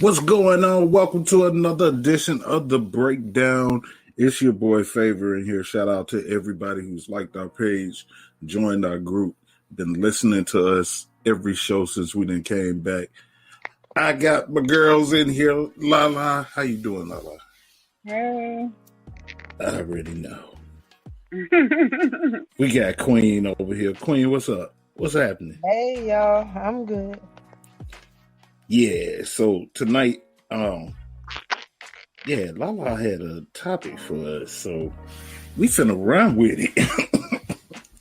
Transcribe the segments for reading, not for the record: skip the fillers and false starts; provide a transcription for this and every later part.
What's going on? Welcome to another edition of The Breakdown. It's your boy Favor in here. Shout out to everybody who's liked our page, joined our group, been listening to us every show since we done came back. I got my girls in here. Lala, how you doing, Lala? Hey. I already know. We got Queen over here. Queen, what's up? What's happening? Hey, y'all. I'm good. Yeah, so tonight, Lala had a topic for us, so we finna run with it.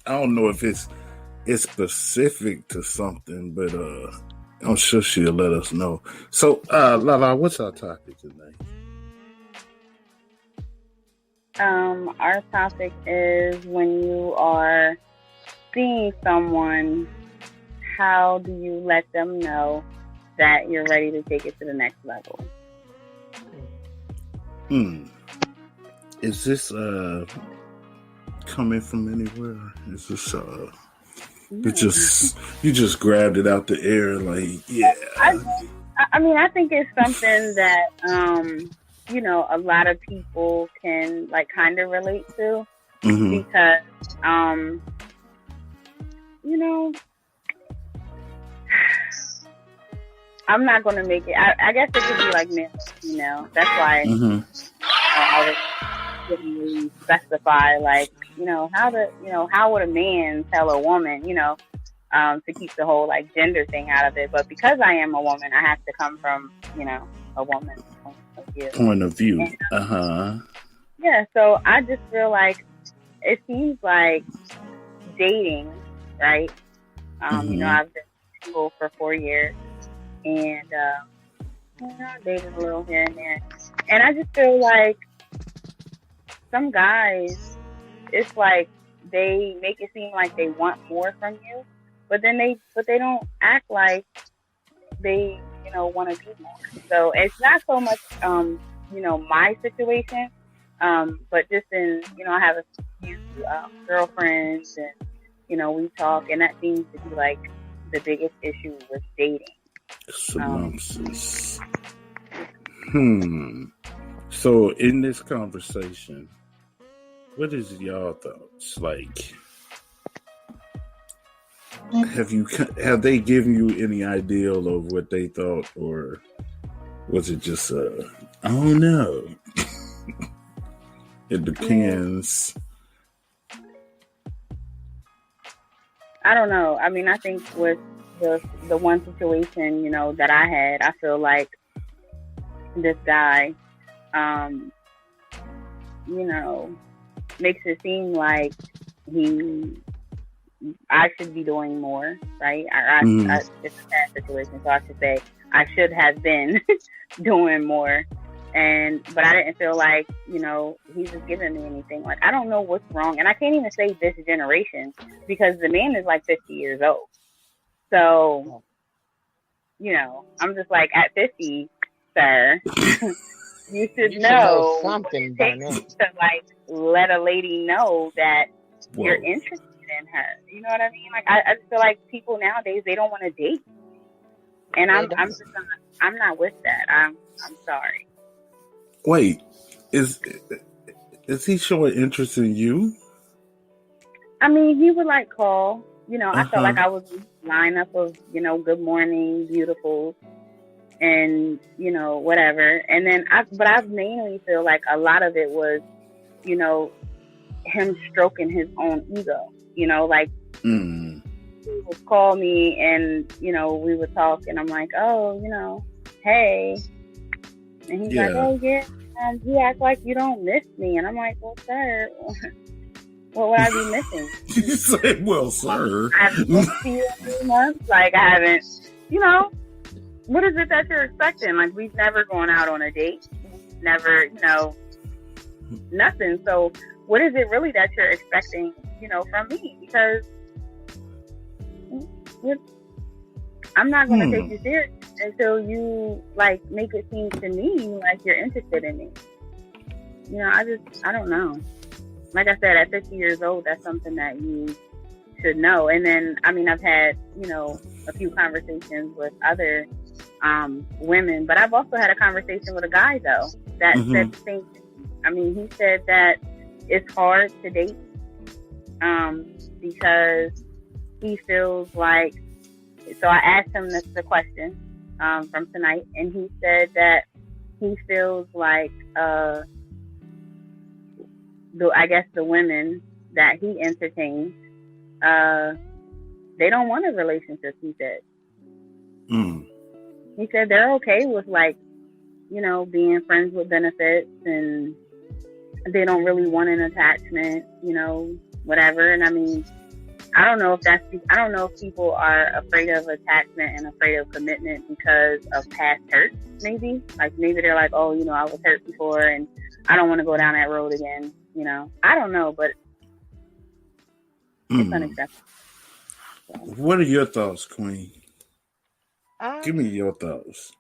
I don't know if it's specific to something, but I'm sure she'll let us know. So, Lala, what's our topic tonight? Our topic is when you are seeing someone, how do you let them know that you're ready to take it to the next level? Is this coming from anywhere? Is this you just grabbed it out the air like, yeah. I think it's something that a lot of people can like kind of relate to, because I'm not going to make it. I guess it could be like male or female. That's why I didn't really specify, like, how would a man tell a woman, to keep the whole like gender thing out of it. But because I am a woman, I have to come from, a woman's point of view. And, yeah. So I just feel like it seems like dating, right? I've been single for 4 years. And, I dated a little here and there. And I just feel like some guys, it's like they make it seem like they want more from you, but they don't act like they, want to do more. So it's not so much, my situation, but just in, I have a few girlfriends and, we talk, and that seems to be like the biggest issue with dating. Synopsis. So in this conversation, what is y'all thoughts? Like, have they given you any ideal of what they thought, or was it just I don't know. It depends. I don't know. I mean, I think with the one situation, that I had, I feel like this guy, makes it seem like I should be doing more, right? It's a bad situation, so I should say I should have been doing more. But I didn't feel like, he was giving me anything. Like, I don't know what's wrong. And I can't even say this generation, because the man is like 50 years old. So, I'm just like, at 50, sir, you should know something by now. To like let a lady know that you're interested in her. You know what I mean? Like, I just feel like people nowadays, they don't want to date, and I'm not with that. I'm sorry. Wait, is he showing interest in you? I mean, he would like call. I felt like I was in a lineup of, good morning, beautiful, and, whatever. And then I mainly feel like a lot of it was, him stroking his own ego, like he would call me and, we would talk, and I'm like, oh, hey. And he's like, oh, yeah, you act like you don't miss me. And I'm like, well, sir, what would I be missing? You say, well, sir. I haven't talked to you in 3 months. Like, I haven't, what is it that you're expecting? Like, we've never gone out on a date. We've never, nothing. So what is it really that you're expecting, from me? Because I'm not going to take you serious until you, like, make it seem to me like you're interested in me. I don't know. Like I said, at 50 years old, that's something that you should know. And then, I mean, I've had, a few conversations with other women. But I've also had a conversation with a guy though that said the same thing. I mean, he said that it's hard to date because he feels like. So I asked him the question from tonight, and he said that he feels like I guess the women that he entertains, they don't want a relationship. He said. He said they're okay with being friends with benefits, and they don't really want an attachment, whatever. And I mean, I don't know if people are afraid of attachment and afraid of commitment because of past hurt. Maybe they're like, oh, I was hurt before, and I don't want to go down that road again. I don't know, but it's unacceptable. What are your thoughts, Queen? Give me your thoughts.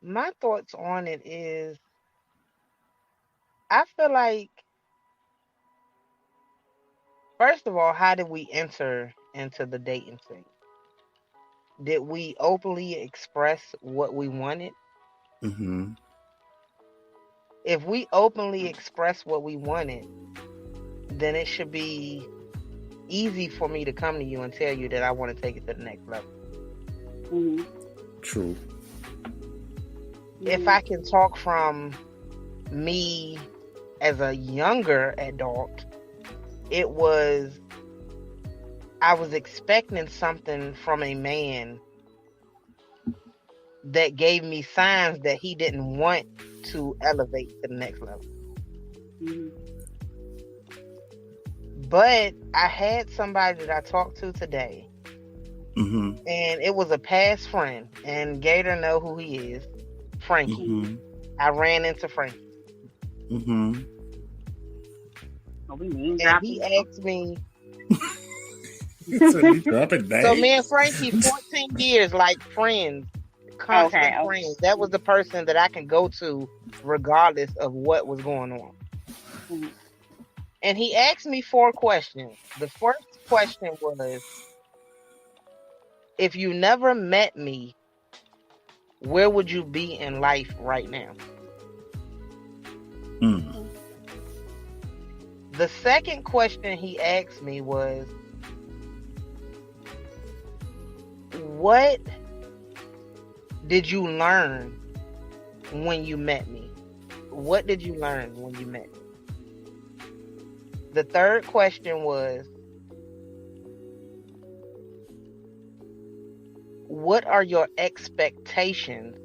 My thoughts on it is, I feel like, first of all, how did we enter into the dating thing? Did we openly express what we wanted? Mm-hmm. If we openly express what we wanted, then it should be easy for me to come to you and tell you that I want to take it to the next level. Mm-hmm. True. If I can talk from me as a younger adult, I was expecting something from a man that gave me signs that he didn't want to elevate to the next level. Mm-hmm. But I had somebody that I talked to today, and it was a past friend, and Gator know who he is, Frankie. I ran into Frankie. We and he asked me. So me and Frankie, 14 years, like friends, constant friends. That was the person that I can go to regardless of what was going on. Mm-hmm. And he asked me 4 questions. The first question was, if you never met me, where would you be in life right now? The second question he asked me was, what did you learn when you met me? What did you learn when you met me? The third question was, what are your expectations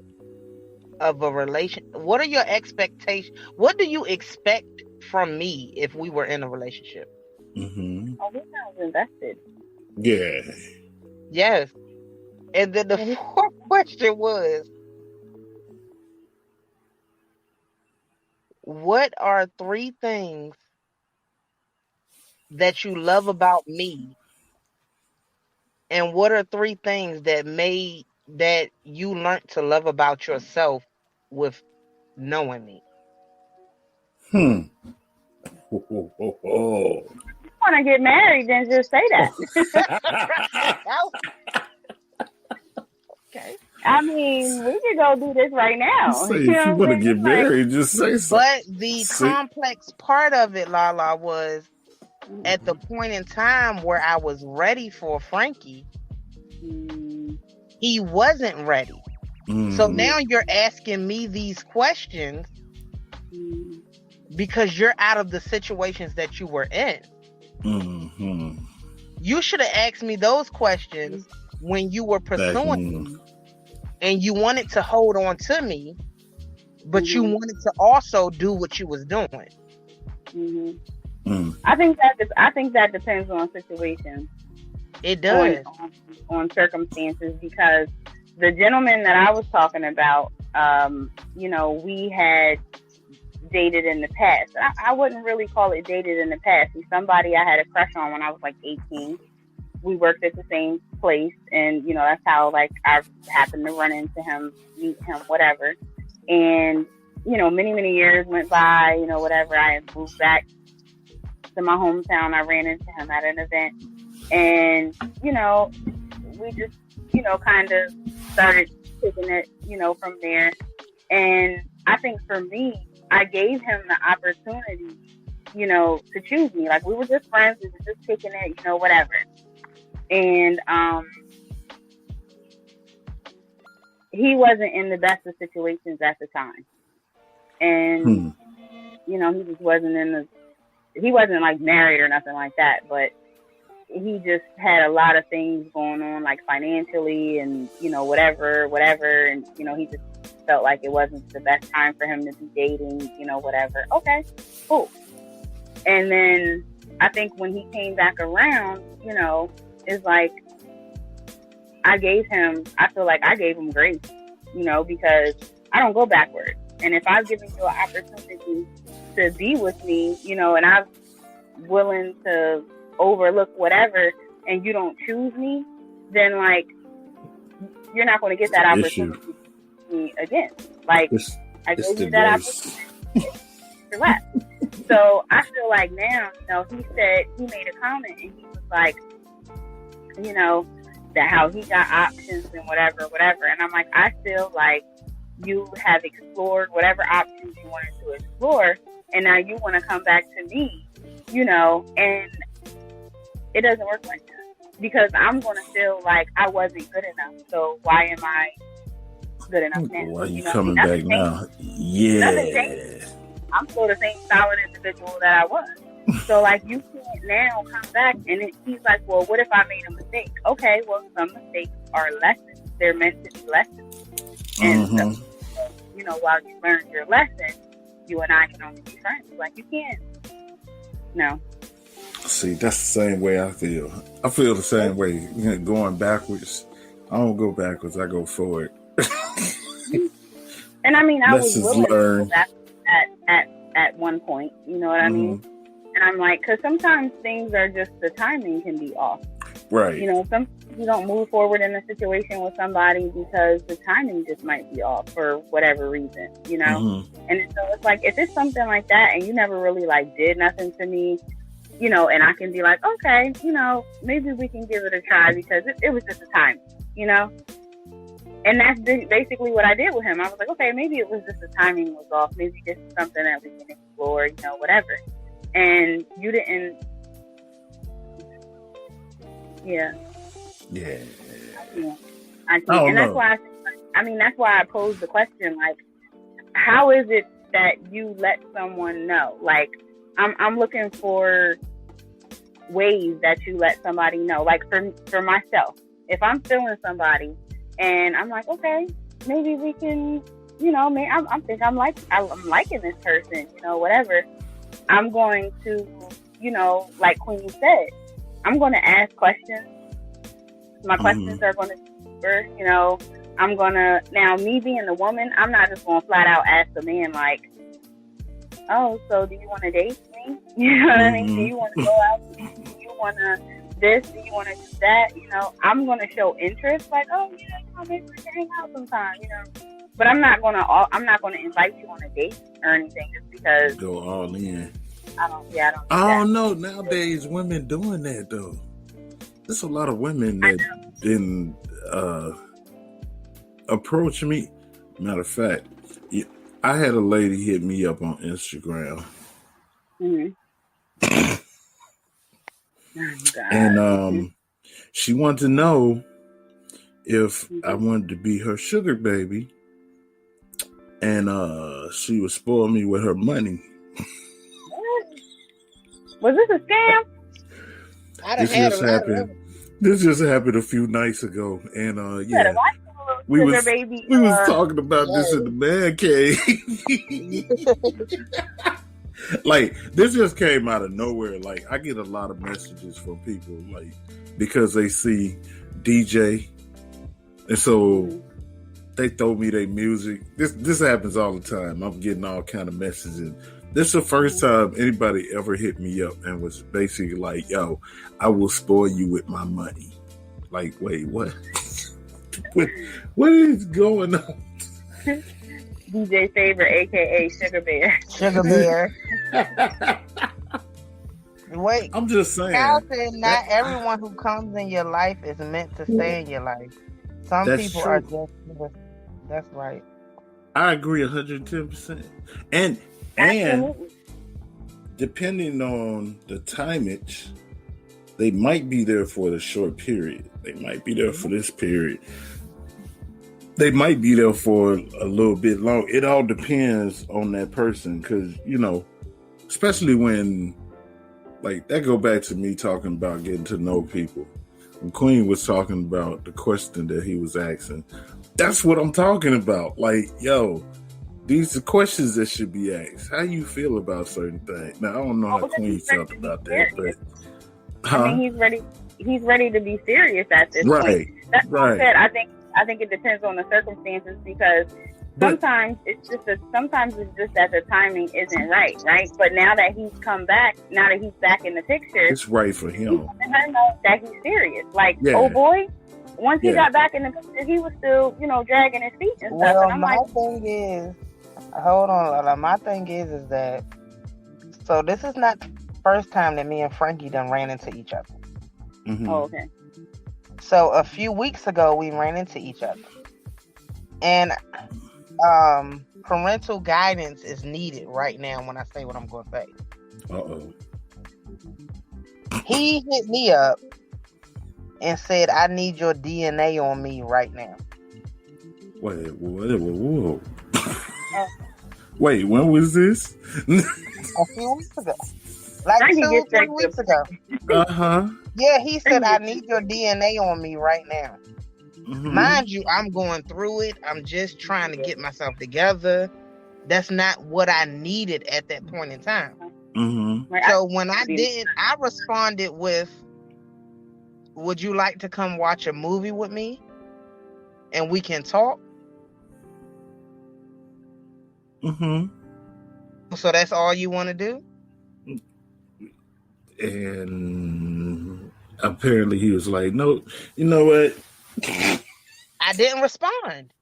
of a relation? What are your expectations? What do you expect from me if we were in a relationship? Mm-hmm. Oh, we sound invested. Yeah. Yes. And then the fourth question was, what are 3 things that you love about me? And what are 3 things that you learned to love about yourself with knowing me? You want to get married, then just say that. Okay. I mean, we could go do this right now. Say, if you want to get married, just say so. But the complex part of it, Lala, was at the point in time where I was ready for Frankie, he wasn't ready. So now you're asking me these questions because you're out of the situations that you were in. You should have asked me those questions when you were pursuing me and you wanted to hold on to me, but you wanted to also do what you was doing. I think that depends on situations. It does. On circumstances, because the gentleman that I was talking about, we had dated in the past. I wouldn't really call it dated in the past. He's somebody I had a crush on when I was like 18. We worked at the same place, and that's how I happened to run into him, meet him, whatever. And many years went by. Whatever. I had moved back to my hometown. I ran into him at an event, and we just kind of started taking it, from there. And I think for me, I gave him the opportunity, to choose me. Like, we were just friends, we were just kicking it, whatever. And he wasn't in the best of situations at the time. And, he just wasn't he wasn't like married or nothing like that, but he just had a lot of things going on, like financially and, whatever. And, he just felt like it wasn't the best time for him to be dating, whatever. Okay, cool. And then I think when he came back around, it's like, I feel like I gave him grace, because I don't go backwards. And if I've given you an opportunity to be with me, and I'm willing to overlook whatever, and you don't choose me, then like, you're not going to get that opportunity to me again. Like, I gave you that opportunity to left. So I feel like now, he made a comment and he was like, that how he got options and whatever. And I'm like, I feel like you have explored whatever options you wanted to explore, and now you want to come back to me, and it doesn't work like that, because I'm going to feel like I wasn't good enough. So why am I good enough now? Why are you coming back now? Yeah. I'm still the same solid individual that I was. So, like, you can't now come back, and he's like, well, what if I made a mistake? Okay, well, some mistakes are lessons. They're meant to be lessons. And, so, while you learn your lesson, you and I can only be friends. Like, you can't. No. See, that's the same way I feel. I feel the same way. Going backwards, I don't go backwards. I go forward. And I mean, I was willing to learned. go back at one point. You know what I mean? And I'm like, because sometimes things are just, the timing can be off. Right. Some you don't move forward in a situation with somebody because the timing just might be off for whatever reason, And so it's like, if it's something like that and you never really like did nothing to me, and I can be like, okay, maybe we can give it a try because it was just a time, And that's basically what I did with him. I was like, okay, maybe it was just the timing was off. Maybe this is something that we can explore, whatever. And you didn't. Yeah. I can't. And that's why that's why I posed the question, like, how is it that you let someone know? Like, I'm looking for ways that you let somebody know. Like, for myself, if I'm feeling somebody and I'm like, okay, maybe we can, I'm liking this person, whatever. I'm going to, like Queen said, I'm going to ask questions. My questions are going to be deeper, I'm going to, now me being the woman, I'm not just going to flat out ask the man like, oh, so do you want to date me? You know what I mean? Do you want to go out? Do you want to this? Do you want to do that? I'm going to show interest, like, oh, yeah, maybe we can hang out sometime, But I'm not going to invite you on a date or anything just because. Go all in. I don't. I don't know. Nowadays, women doing that though. There's a lot of women that didn't approach me. Matter of fact, I had a lady hit me up on Instagram, and she wanted to know if I wanted to be her sugar baby, and she would spoil me with her money. Was this a scam? This just happened a few nights ago, and we was talking about this in the man cave. Like, this just came out of nowhere. Like, I get a lot of messages from people, like, because they see DJ, and so they throw me their music. This happens all the time. I'm getting all kind of messages. This is the first time anybody ever hit me up and was basically like, yo, I will spoil you with my money. Like, wait, what? What is going on? DJ Favorite, a.k.a. Sugar Bear. Sugar Bear. Wait. I'm just saying. Carlton, not everyone who comes in your life is meant to stay in your life. Some That's people are true. just, that's right. I agree 110%. And Absolutely. depending on the timage, they might be there for the short period. They might be there for this period. They might be there for a little bit long. It all depends on that person, because especially when, like, that go back to me talking about getting to know people. When Queen was talking about the question that he was asking, that's what I'm talking about. Like, yo, these are questions that should be asked. How you feel about certain things? Now, I don't know how Because Queen he's ready felt to be about that, serious. but I mean, he's ready to be serious at this point. Right, That's what I right. said. I think it depends on the circumstances, because sometimes it's just that the timing isn't right? But now that he's come back, now that he's back in the picture, It's right for he's him. letting her know that he's serious. Like, Yeah. oh boy, once he Yeah. got back in the picture, he was still, dragging his feet and stuff. Well, And I'm my like, thing is, hold on, Lola. My thing is that, so this is not the first time that me and Frankie done ran into each other. Mhm. oh, okay. So a few weeks ago, we ran into each other, and parental guidance is needed right now when I say what I'm going to say. Uh-oh. He hit me up and said, "I need your DNA on me right now." Wait, whoa. Wait, when was this? A few weeks ago, like Frankie 2, gets 3 back to weeks the ago. Uh-huh. Yeah, he said, "I need your DNA on me right now." Mhm. Mind you, I'm going through it. I'm just trying to get myself together. That's not what I needed at that point in time. Mhm. Right, So when I didn't, I responded with, "Would you like to come watch a movie with me and we can talk?" Mhm. So that's all you want to do? And apparently he was like, "No, you know what? I didn't respond.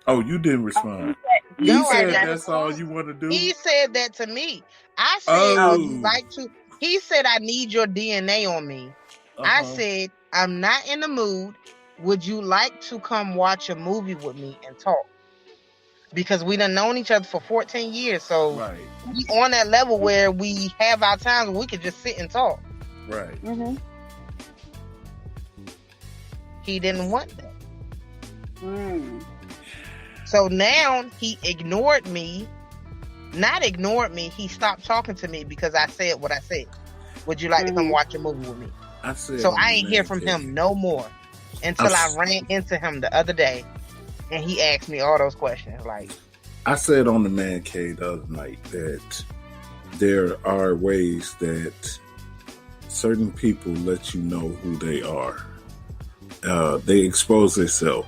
Oh, you didn't respond. He No, I said didn't that's all respond. you want to do." He said that to me. I said, Oh. "Would you like to?" He said, "I need your DNA on me." I Uh-huh. said, "I'm not in the mood. Would you like to come watch a movie with me and talk?" Because we done known each other for 14 years. So Right, we on that level where we have our times where we could just sit and talk. right. Mm-hmm. He didn't want that. Mm. So now he ignored me. Not ignored me. He stopped talking to me because I said what I said. Would you like to come watch a movie with me? I said So on I the ain't hear man from cave. him no more until I ran into him the other day, and he asked me all those questions. Like, I said on the man cave the other night that there are ways that certain people let you know who they are. They expose themselves.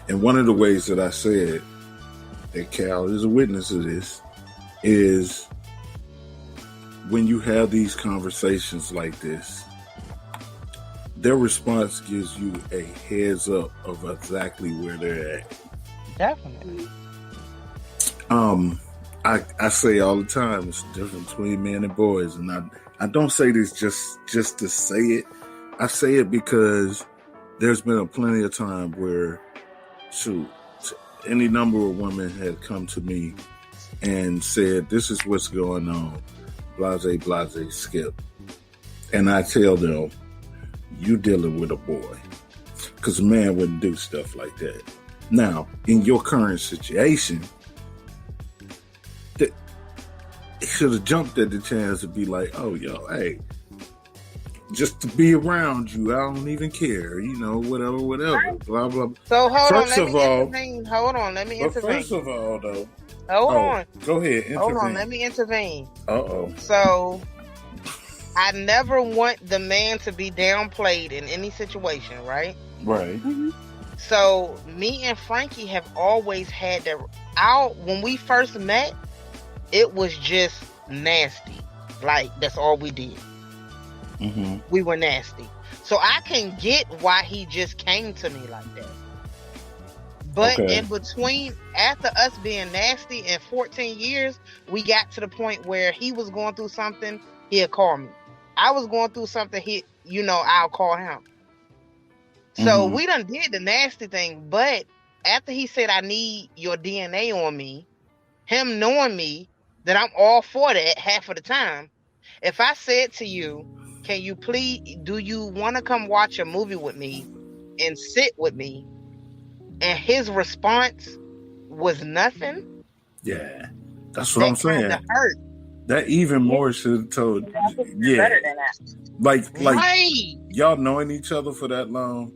And one of the ways that I said, that Cal is a witness of this, is when you have these conversations like this, their response gives you a heads up of exactly where they're at. definitely. I say all the time, it's the difference between men and boys, and I don't say this just to say it. I say it because there's been a plenty of time where, shoot, any number of women had come to me and said, "This is what's going on, blase, blase, skip," and I tell them, "You dealing with a boy," because a man wouldn't do stuff like that. Now, in your current situation, he should have jumped at the chance to be like, "Oh, yo, hey, just to be around you, I don't even care, whatever, blah, blah." So hold First on, of let me all- intervene. Hold on, let me But intervene. first of all, though, Hold on. go ahead, intervene. Hold on, let me intervene. Uh-oh. So I never want the man to be downplayed in any situation, right? Right. So me and Frankie have always had that. When we first met, it was just nasty. Like, that's all we did. Mm-hmm. We were nasty. So I can get why he just came to me like that. But Okay. in between, after us being nasty in 14 years, we got to the point where he was going through something, he'd call me. I was going through something, I'll call him. So we done did the nasty thing, but after he said, I need your DNA on me, him knowing me, that I'm all for that half of the time. If I said to you, can you please, do you want to come watch a movie with me and sit with me? And his response was nothing. Yeah, that's what I'm saying. That hurt. That even more should have told. Yeah, better than that. like Right. y'all knowing each other for that long.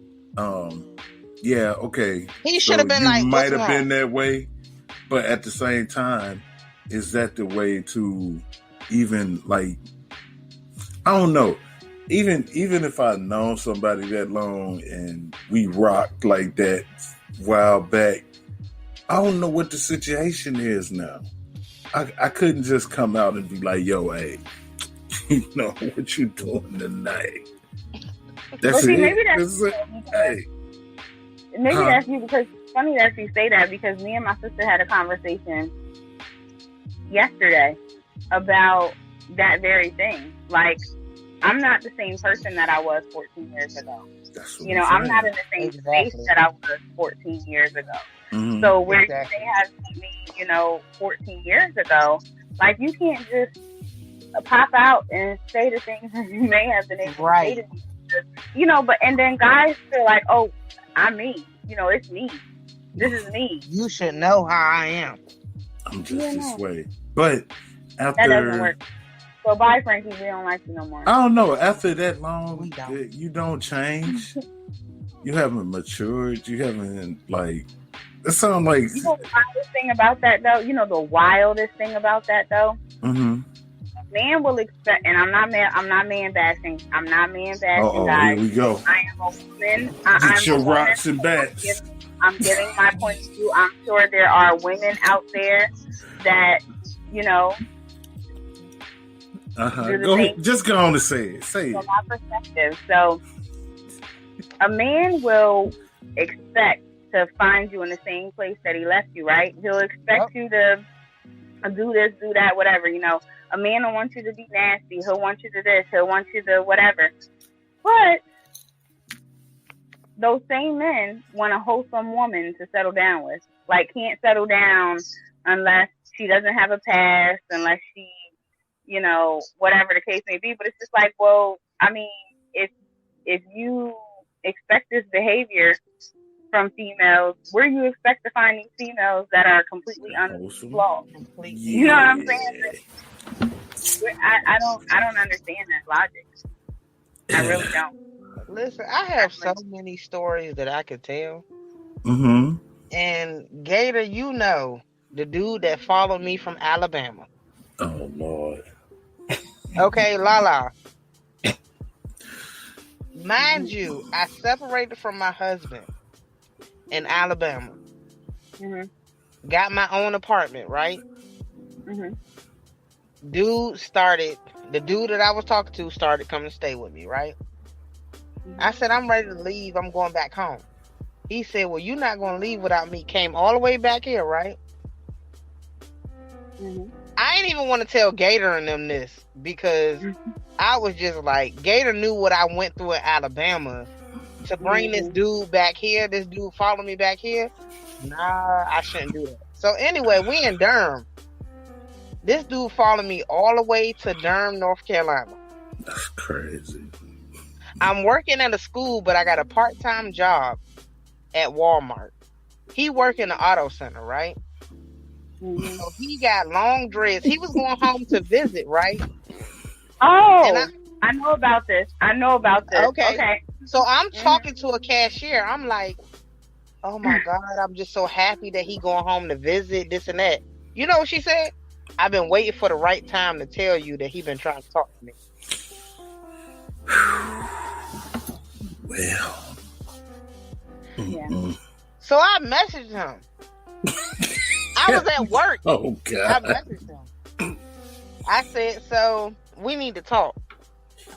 Yeah, okay. He should have been you like, might what's have been wrong? that way, but at the same time, is that the way to even like? I don't know. Even if I known somebody that long and we rocked like that a while back, I don't know what the situation is now. I couldn't just come out and be like, yo, hey, you know what you doing tonight? That's it. Maybe that's hey. Maybe that's you, because it's funny that you say that, because me and my sister had a conversation yesterday about that very thing. Like, I'm not the same person that I was 14 years ago. You know, I'm not in the same space that I was 14 years ago. Mm-hmm. So where you may have met me, you know, 14 years ago, like, you can't just pop out and say the things that you may have been able to say to me. You know, but, and then guys feel like, oh, I'm me. You know, it's me. This is me. You should know how I am. I'm just this way. But after... That doesn't work. So bye, Frankie. We don't like you no more. I don't know. After that long, you don't change. You haven't matured. You haven't, like... It sounds like... You know the wildest thing about that, though? You know the wildest thing about that, though? Mm-hmm. Man will expect... And I'm not man bashing. I'm not man bashing, guys. Here we go. I am a woman. Get your rocks and bats. I'm giving my point of view. I'm sure there are women out there that, you know... Go ahead. Just go on and say it. Say it. From my perspective. So, a man will expect to find you in the same place that he left you, right? He'll expect you to do this, do that, whatever, you know. A man will want you to be nasty. He'll want you to this. He'll want you to whatever. But those same men want a wholesome woman to settle down with. Like, can't settle down unless she doesn't have a past, unless she, you know, whatever the case may be. But it's just like, well, I mean, if you expect this behavior from females, where do you expect to find these females that are completely unflawed? You know what I'm saying? I don't understand that logic. I really don't. Listen, I have so many stories that I could tell. Mm-hmm. And Gator, you know, the dude that followed me from Alabama. Oh, Lord. Okay, Lala. Mind you, I separated from my husband in Alabama. Mm-hmm. Got my own apartment, right? Mm-hmm. The dude that I was talking to started coming to stay with me, right? Mm-hmm. I said, I'm ready to leave. I'm going back home. He said, well, you're not going to leave without me. Came all the way back here, right? Mm-hmm. I ain't even want to tell Gator and them this, because I was just like, Gator knew what I went through in Alabama to bring this dude back here. This dude followed me back here. Nah, I shouldn't do that. So anyway, we in Durham. This dude followed me all the way to Durham, North Carolina. That's crazy. I'm working at a school, but I got a part-time job at Walmart. He work in the auto center, right? Mm-hmm. So he got long dreads. He was going home to visit, right? Oh, and I know about this. Okay. So I'm talking to a cashier. I'm like, oh my God, I'm just so happy that he going home to visit, this and that. You know what she said? I've been waiting for the right time to tell you that he been trying to talk to me. Well. Yeah. So I messaged him. I was at work. Oh, God. I messaged him. I said, so we need to talk.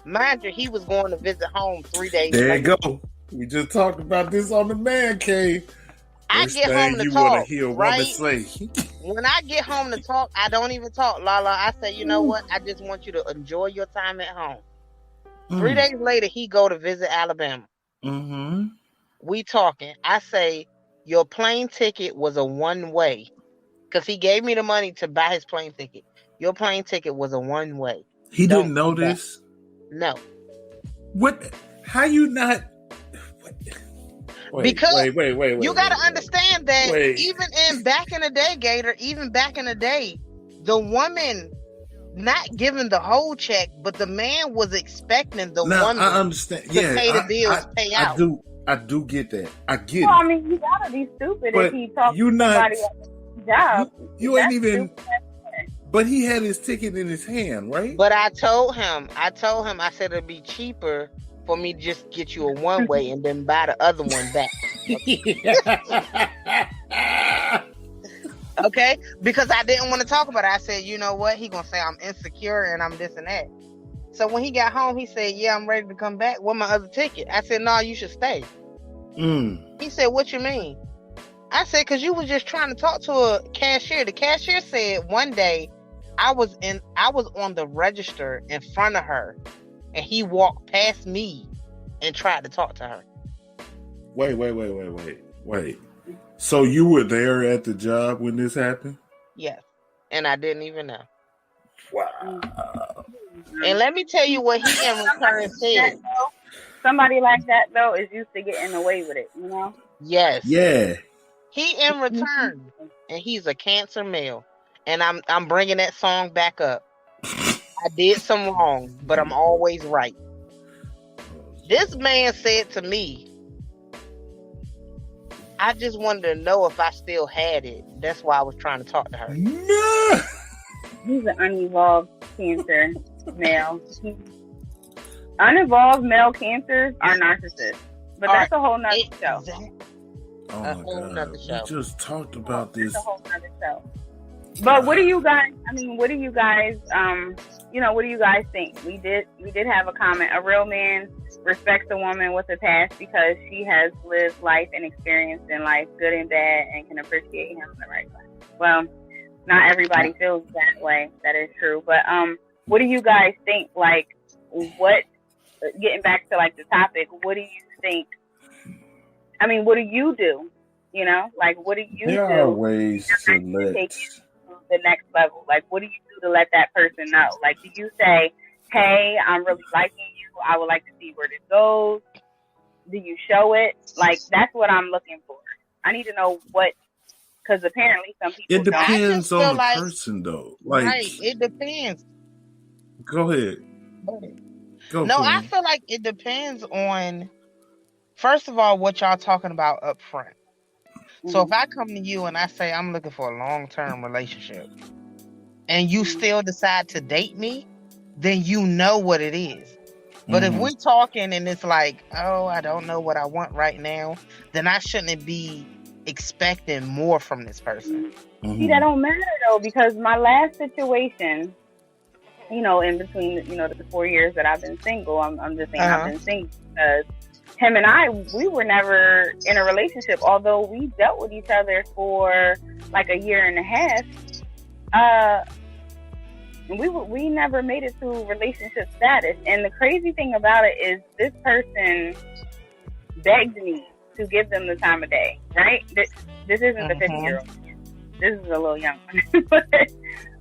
Mind you, he was going to visit home 3 days later. There you go. We just talked about this on the Man Cave. I get home to talk, right? Say. When I get home to talk, I don't even talk, Lala. I say, you know what? I just want you to enjoy your time at home. 3 days later, he go to visit Alabama. Mm-hmm. we talking. I say, your plane ticket was a one-way. Because he gave me the money to buy his plane ticket. Your plane ticket was a one-way. He Don't didn't know come back. this? No. What? How you not? Wait, Because wait. You got to understand that Wait. even back in the day, Gator, even back in the day, the woman not giving the whole check, but the man was expecting the Now woman I understand. to Yeah, pay the bills, pay out. I do get that. I get Well, it. I mean, you gotta be stupid But if he talks you to not- somebody at the job. You ain't That's even. stupid. But he had his ticket in his hand, right? But I told him, I said it'd be cheaper for me to just get you a one-way and then buy the other one back. Okay? Because I didn't want to talk about it. I said, you know what? He gonna say I'm insecure and I'm this and that. So when he got home, he said, yeah, I'm ready to come back. Where's my other ticket? I said, no, you should stay. He said, what you mean? I said, because you was just trying to talk to a cashier. The cashier said one day I was on the register in front of her and he walked past me and tried to talk to her. Wait. So you were there at the job when this happened? Yes. And I didn't even know. Wow. And let me tell you what he in return said. Somebody like that though is used to getting away with it, you know? Yes. Yeah. He in return, and he's a Cancer male. And I'm bringing that song back up. I did some wrong, but I'm always right. This man said to me, I just wanted to know if I still had it. That's why I was trying to talk to her. No. He's an unevolved Cancer male. Unevolved male Cancers are narcissists. But that's a whole nother show. Oh A my whole God. nother show. We just talked about this. That's a whole nother show. But what do you guys, what do you guys think? We did have a comment. A real man respects a woman with a past because she has lived life and experienced in life, good and bad, and can appreciate him in the right way. Well, not everybody feels that way. That is true. But what do you guys think? Like, getting back to like the topic, what do you think? I mean, what do you do? You know, like, what do you There do? are ways to Take let. it to the next level. Like, what do you do to let that person know? Like, do you say, hey, I'm really liking you, I would like to see where this goes? Do you show it? Like, that's what I'm looking for. I need to know because apparently some people It depends don't. I just on the feel person, though. Like, Right, it depends. go ahead. Go. No, Queen. I feel like it depends on, first of all, what y'all talking about up front. So if I come to you and I say I'm looking for a long-term relationship and you still decide to date me, then you know what it is. But if we talking and it's like, oh, I don't know what I want right now, then I shouldn't be expecting more from this person. See, that don't matter though, because my last situation, in between, the 4 years that I've been single, I'm just saying I've been single because him and I, we were never in a relationship, although we dealt with each other for like a year and a half. We never made it to relationship status. And the crazy thing about it is this person begged me to give them the time of day, right? This isn't the 50-year-old. This is a little young one.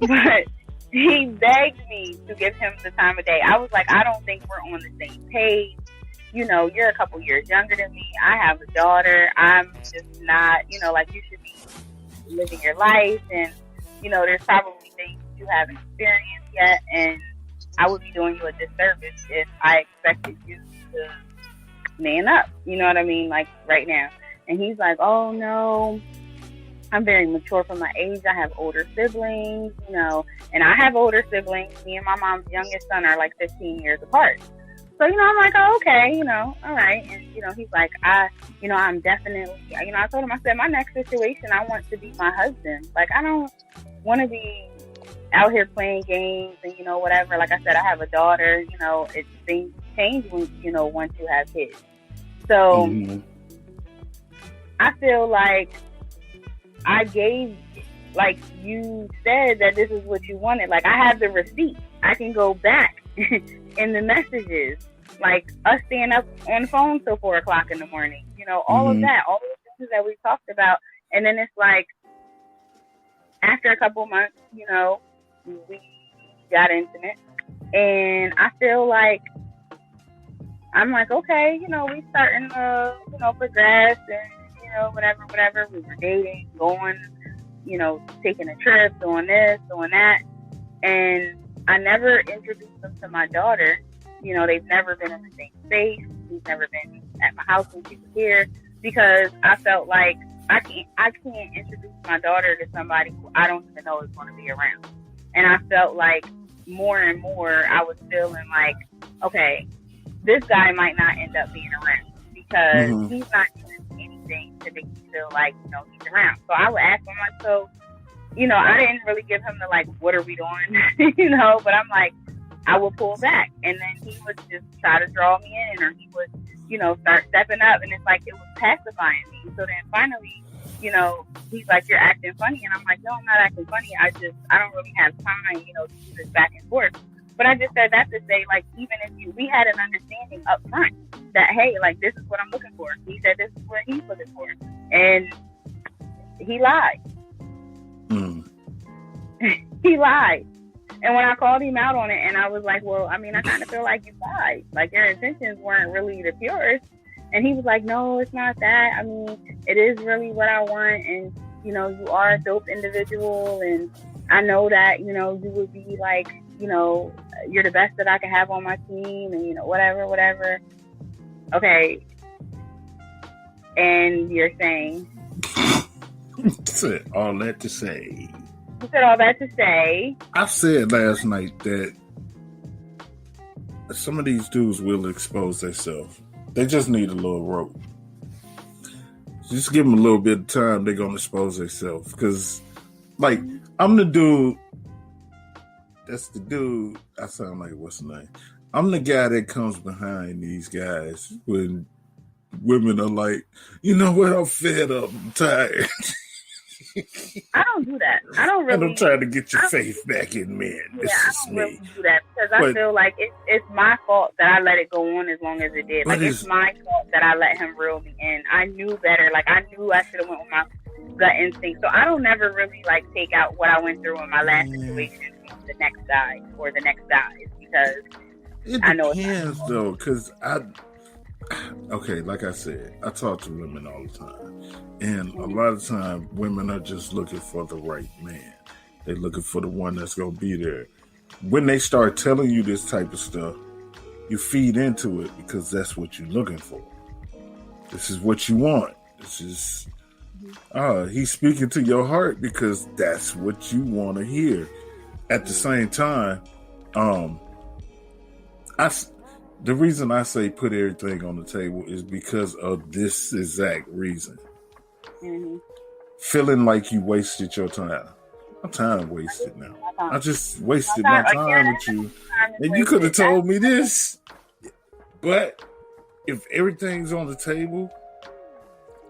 but he begged me to give him the time of day. I was like, I don't think we're on the same page. You're a couple years younger than me. I have a daughter. I'm just not, you should be living your life. And, there's probably things you haven't experienced yet. And I would be doing you a disservice if I expected you to man up. You know what I mean? Like right now. And he's like, oh, no, I'm very mature for my age. I have older siblings, and I have older siblings. Me and my mom's youngest son are like 15 years apart. So, I'm like, oh, okay, all right. And, he's like, I'm definitely, I told him, I said, my next situation, I want to be my husband. Like, I don't want to be out here playing games and, whatever. Like I said, I have a daughter, things change when, once you have kids. So I feel like I gave, like you said that this is what you wanted. Like, I have the receipt. I can go back in the messages, like us staying up on the phone till 4 o'clock in the morning, all of that, all those things that we talked about. And then it's like, after a couple months, we got intimate. And I feel like, I'm like, okay, we starting to, progress and, whatever. We were dating, going, taking a trip, doing this, doing that. And I never introduced them to my daughter. They've never been in the same space. He's never been at my house when she was here, because I felt like I can't introduce my daughter to somebody who I don't even know is going to be around. And I felt like more and more I was feeling like, okay, this guy might not end up being around, because he's not doing anything to make me feel like, he's around. So I would ask him, like, so, I didn't really give him the, like, what are we doing, but I'm like, I would pull back, and then he would just try to draw me in, or he would, start stepping up, and it's like it was pacifying me. So then finally, he's like, you're acting funny, and I'm like, no, I'm not acting funny. I don't really have time, to do this back and forth. But I just said that to say, like, even if we had an understanding up front that, hey, like, this is what I'm looking for. He said this is what he's looking for, and he lied. He lied. And when I called him out on it, and I was like, well, I mean, I kind of feel like you lied. Like, your intentions weren't really the purest. And he was like, no, it's not that. I mean, it is really what I want. And, you are a dope individual. And I know that, you would be like, you're the best that I could have on my team. And, whatever. Okay. And you're saying? Said all that to say. You said all that to say. I said last night that some of these dudes will expose themselves. They just need a little rope. Just give them a little bit of time, they're going to expose themselves. Because, like, I'm the dude. That's the dude. I sound like, what's the name? I'm the guy that comes behind these guys when women are like, you know what, I'm fed up, I'm tired. I don't do that. I don't really. And I'm trying to get your faith back in men. Yeah, I don't really do that, because I feel like it's my fault that I let it go on as long as it did. Like, it's my fault that I let him reel me in. I knew better. Like, I knew I should have went with my gut instinct. So I don't never really, like, take out what I went through in my last situation on the next guy or the next guys, because I know it's my fault. Though, because okay, like I said, I talk to women all the time. And a lot of time, women are just looking for the right man. They're looking for the one that's going to be there. When they start telling you this type of stuff, you feed into it, because that's what you're looking for. This is what you want. This is, he's speaking to your heart, because that's what you want to hear. At the same time, the reason I say put everything on the table is because of this exact reason. Feeling like you wasted your time. My time wasted now. I just wasted my time with you. And you could have told me this. But if everything's on the table,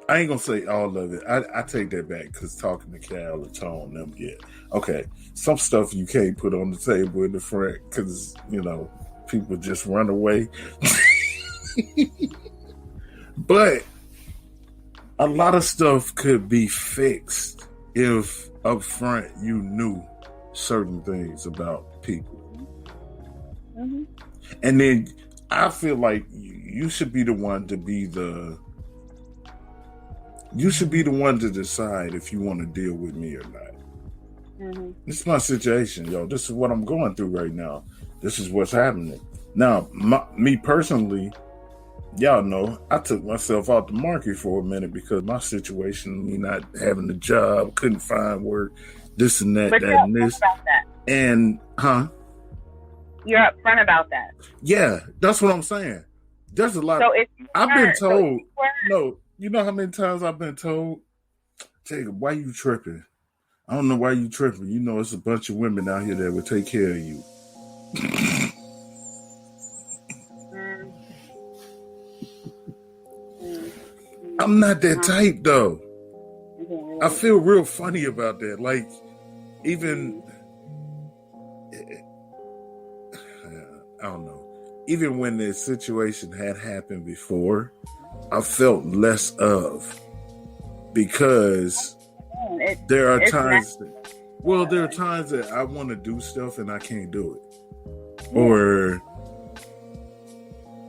I ain't going to say all of it. I take that back, because talking to Cal or Tone, them, yeah. Okay, some stuff you can't put on the table in the front, because, people just run away. But a lot of stuff could be fixed if up front you knew certain things about people. And then I feel like you should be the one to decide if you want to deal with me or not. This is my situation, yo. This is what I'm going through right now. This is what's happening. Now, me personally, y'all know, I took myself out the market for a minute because my situation, me not having a job, couldn't find work, this and that, that and this. About that. And, You're upfront about that. Yeah, that's what I'm saying. There's a lot. So if I've been told, no, you know how many times I've been told, Jacob, why you tripping? I don't know why you tripping. You know, it's a bunch of women out here that will take care of you. I'm not that type, though. I feel real funny about that. Like, even, I don't know. Even when the situation had happened before, I felt less of, because there are times that I want to do stuff and I can't do it, or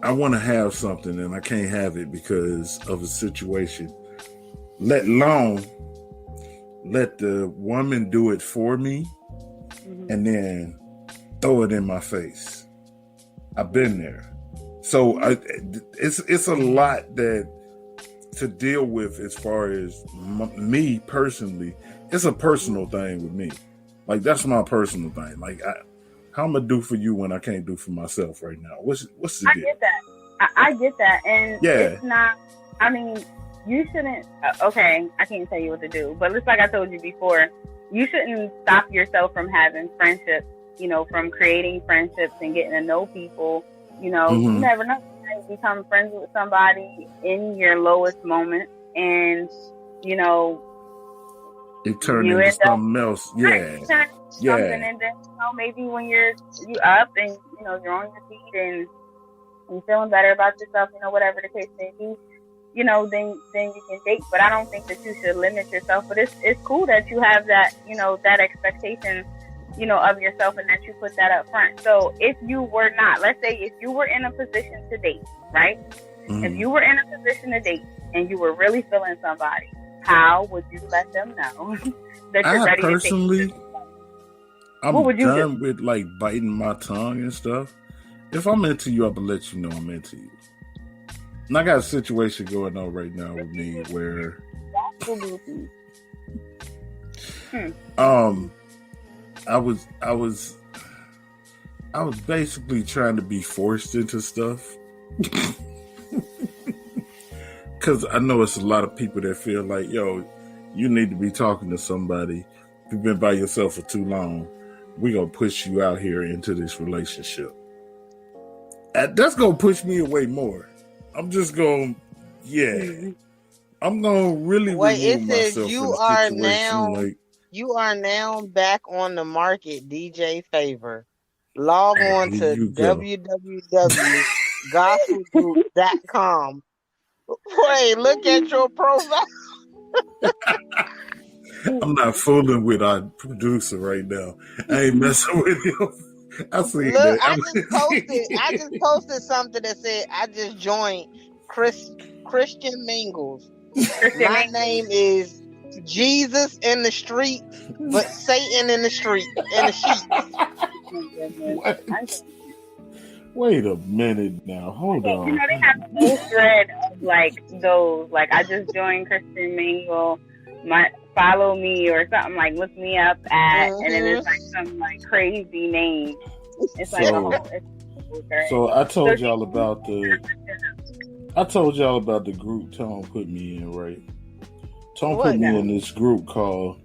I want to have something and I can't have it because of a situation. Let alone let the woman do it for me and then throw it in my face. I've been there. So it's a lot that to deal with as far as me personally. It's a personal thing with me. Like, that's my personal thing. Like, how I'm gonna do for you when I can't do for myself right now? What's the deal? I get that. I get that, and it's not. I mean, you shouldn't. Okay, I can't tell you what to do, but it's like I told you before. You shouldn't stop yourself from having friendships. You know, from creating friendships and getting to know people. You know, you never know. You might become friends with somebody in your lowest moment, and you know, it turned into something else. Yeah. Yeah. And then, you know, maybe when you up and, you know, you're on your feet and you're feeling better about yourself, you know, whatever the case may be, you know, then you can date. But I don't think that you should limit yourself. But it's cool that you have that, you know, that expectation, you know, of yourself, and that you put that up front. So if you were not, let's say if you were in a position to date, right? If you were in a position to date and you were really feeling somebody, how would you let them know that you're ready personally, to take? I'm done with like biting my tongue and stuff. If I'm into you, I'm gonna let you know I'm into you. And I got a situation going on right now with me where I was basically trying to be forced into stuff. Because I know it's a lot of people that feel like, yo, you need to be talking to somebody. If you've been by yourself for too long, we're going to push you out here into this relationship. That's going to push me away more. I'm just going, I'm going to really remove myself you from the are situation. now, you are now back on the market, DJ Favor. Log on to www.gospelgroup.com. Wait, look at your profile. I'm not fooling with our producer right now. I ain't messing with him. I see that. I just posted something that said I just joined Christian Mingles. My name is Jesus in the street, but Satan in the street, in the sheep. Wait a minute now. Hold on. You know, they have a whole thread of like those. Like, I just joined Christian Mingle. Follow me or something, like look me up at, and then it's like some like crazy name. It's like so I told y'all about the group Tom put me in, right? Tom put me in this group called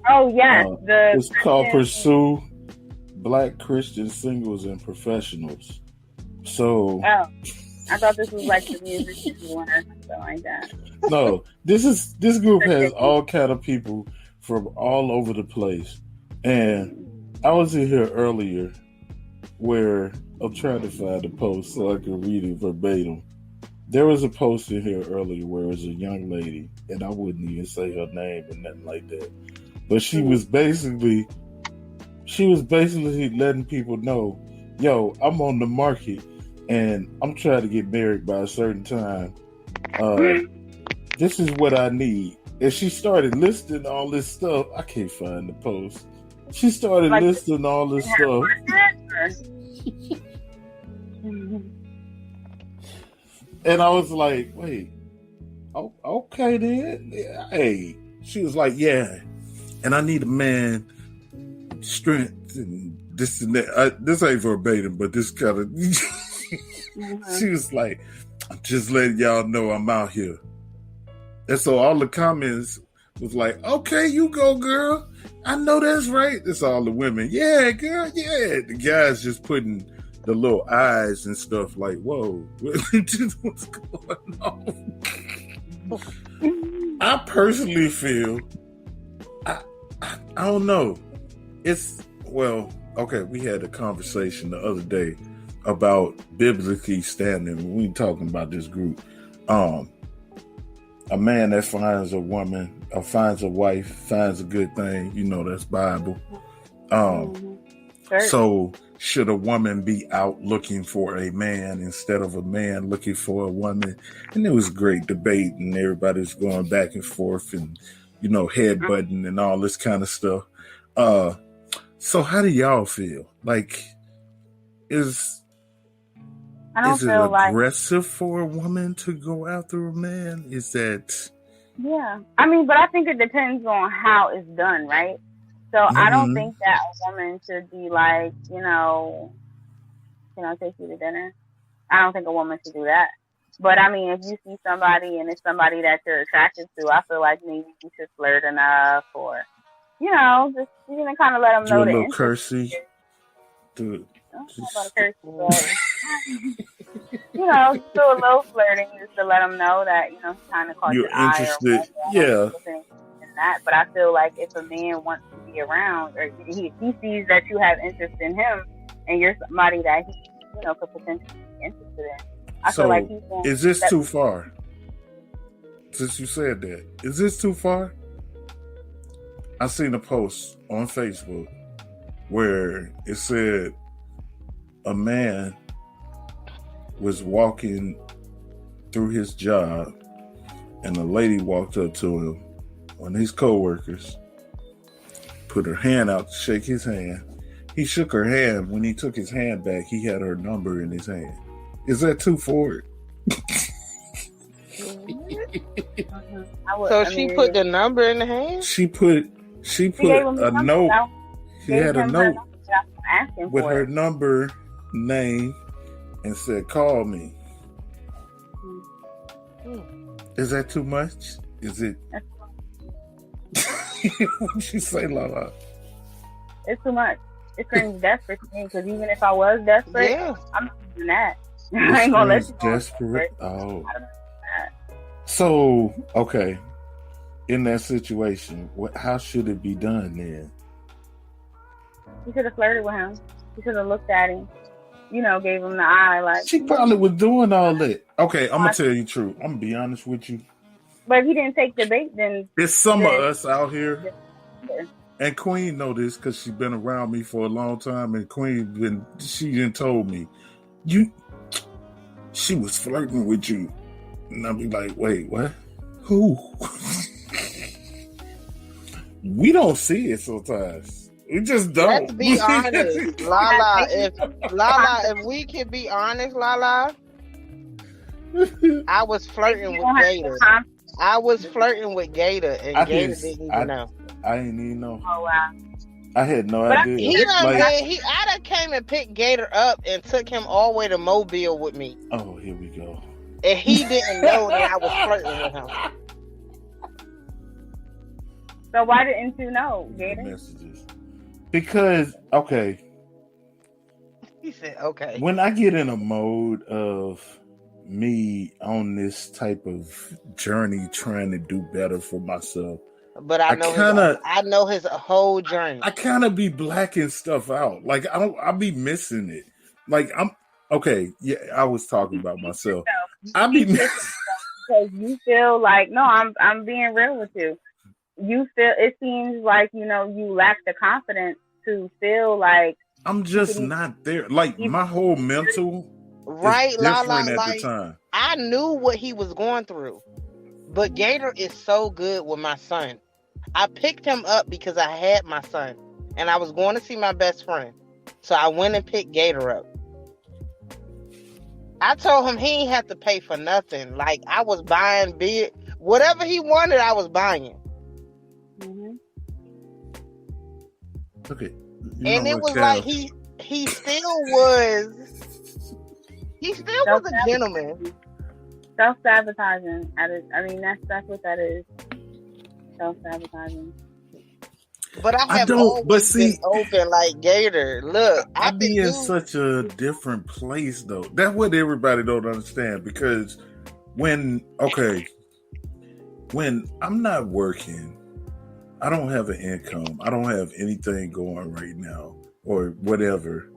it's called Pursue Black Christian Singles and Professionals. So I thought this was like the musician one or something like that. No, this group has all kind of people from all over the place. And I was in here earlier where I'm trying to find the post so I can read it verbatim. There was a post in here earlier where it was a young lady, and I wouldn't even say her name or nothing like that. But she was basically letting people know, yo, I'm on the market and I'm trying to get married by a certain time. This is what I need. And she started listing all this stuff. I can't find the post. She started listing all this stuff. And I was like, wait, okay then. Hey, she was like, yeah. And I need a man, strength, and this and that. This ain't verbatim, but this kind of... She was like, I'm just letting y'all know I'm out here. And so all the comments was like, okay, you go, girl. I know that's right. That's all the women. Yeah, girl, yeah. The guys just putting the little eyes and stuff like, whoa, what's going on? I personally feel, I don't know. Okay, we had a conversation the other day about biblically standing. We talking about this group. a man that finds a woman or finds a wife, finds a good thing, that's Bible. So should a woman be out looking for a man instead of a man looking for a woman? And it was great debate, and everybody's going back and forth and, headbutting and all this kind of stuff. So how do y'all feel? Like, is it aggressive for a woman to go after a man? Is that... Yeah. I mean, but I think it depends on how it's done, right? So I don't think that a woman should be like, can I take you to dinner? I don't think a woman should do that. But I mean, if you see somebody and it's somebody that you're attracted to, I feel like maybe you should flirt enough, or, just kind of let them know. Do a little cursy. I don't know about a cursy, but do a little flirting just to let them know that kind of caught you're your interested. Eye or yeah. That, but I feel like if a man wants to be around, or he sees that you have interest in him, and you're somebody that he, could potentially be interested in, I feel like he's going. Is this too far? Since you said that, is this too far? I seen a post on Facebook where it said a man was walking through his job, and a lady walked up to him. One of his co-workers put her hand out to shake his hand. He shook her hand. When he took his hand back, he had her number in his hand. Is that too forward? So she put the number in the hand? She put a note. She had a note with her number, name, and said, "Call me." Is that too much? Is it? What'd you say, Lala? It's too much. It screams desperate to me, because even if I was desperate, I'm not doing that. I ain't gonna let you go. Desperate? Oh. So, okay. In that situation, how should it be done then? You should have flirted with him. You should have looked at him. Gave him the eye. Like, she probably was doing all that. Okay, I'm gonna tell you the truth. I'm gonna be honest with you. But if he didn't take the bait, then there's some of us out here, and Queen know this because she's been around me for a long time, and Queen she told me, she was flirting with you, and I'll be like, wait, what? Who? We don't see it sometimes. We just don't. Let's be honest, Lala. If we can be honest, Lala, I was flirting with Gator. I was flirting with Gator, and Gator didn't even know. I didn't even know. Oh, wow. I had no idea. I done came and picked Gator up and took him all the way to Mobile with me. Oh, here we go. And he didn't know that I was flirting with him. So why didn't you know, Gator? Messages. Because, okay. He said, okay. When I get in a mode of me on this type of journey trying to do better for myself, but I know his whole journey. I kind of be blacking stuff out. Like I'll be missing it. Like I was talking about myself. I be missing because you feel like I'm being real with you. You feel it seems like you lack the confidence to feel like I'm just not there. Like my whole mental right, different at the time. I knew what he was going through, but Gator is so good with my son. I picked him up because I had my son, and I was going to see my best friend. So I went and picked Gator up. I told him he ain't have to pay for nothing. Like, I was buying beer. Whatever he wanted, I was buying. Mm-hmm. Okay. And it was like he still was a gentleman. Self-sabotaging. I mean, that's what that is. Self-sabotaging. But I have always been open like Gator. Look, I be in such a different place though. That's what everybody don't understand, because when I'm not working, I don't have an income, I don't have anything going right now or whatever.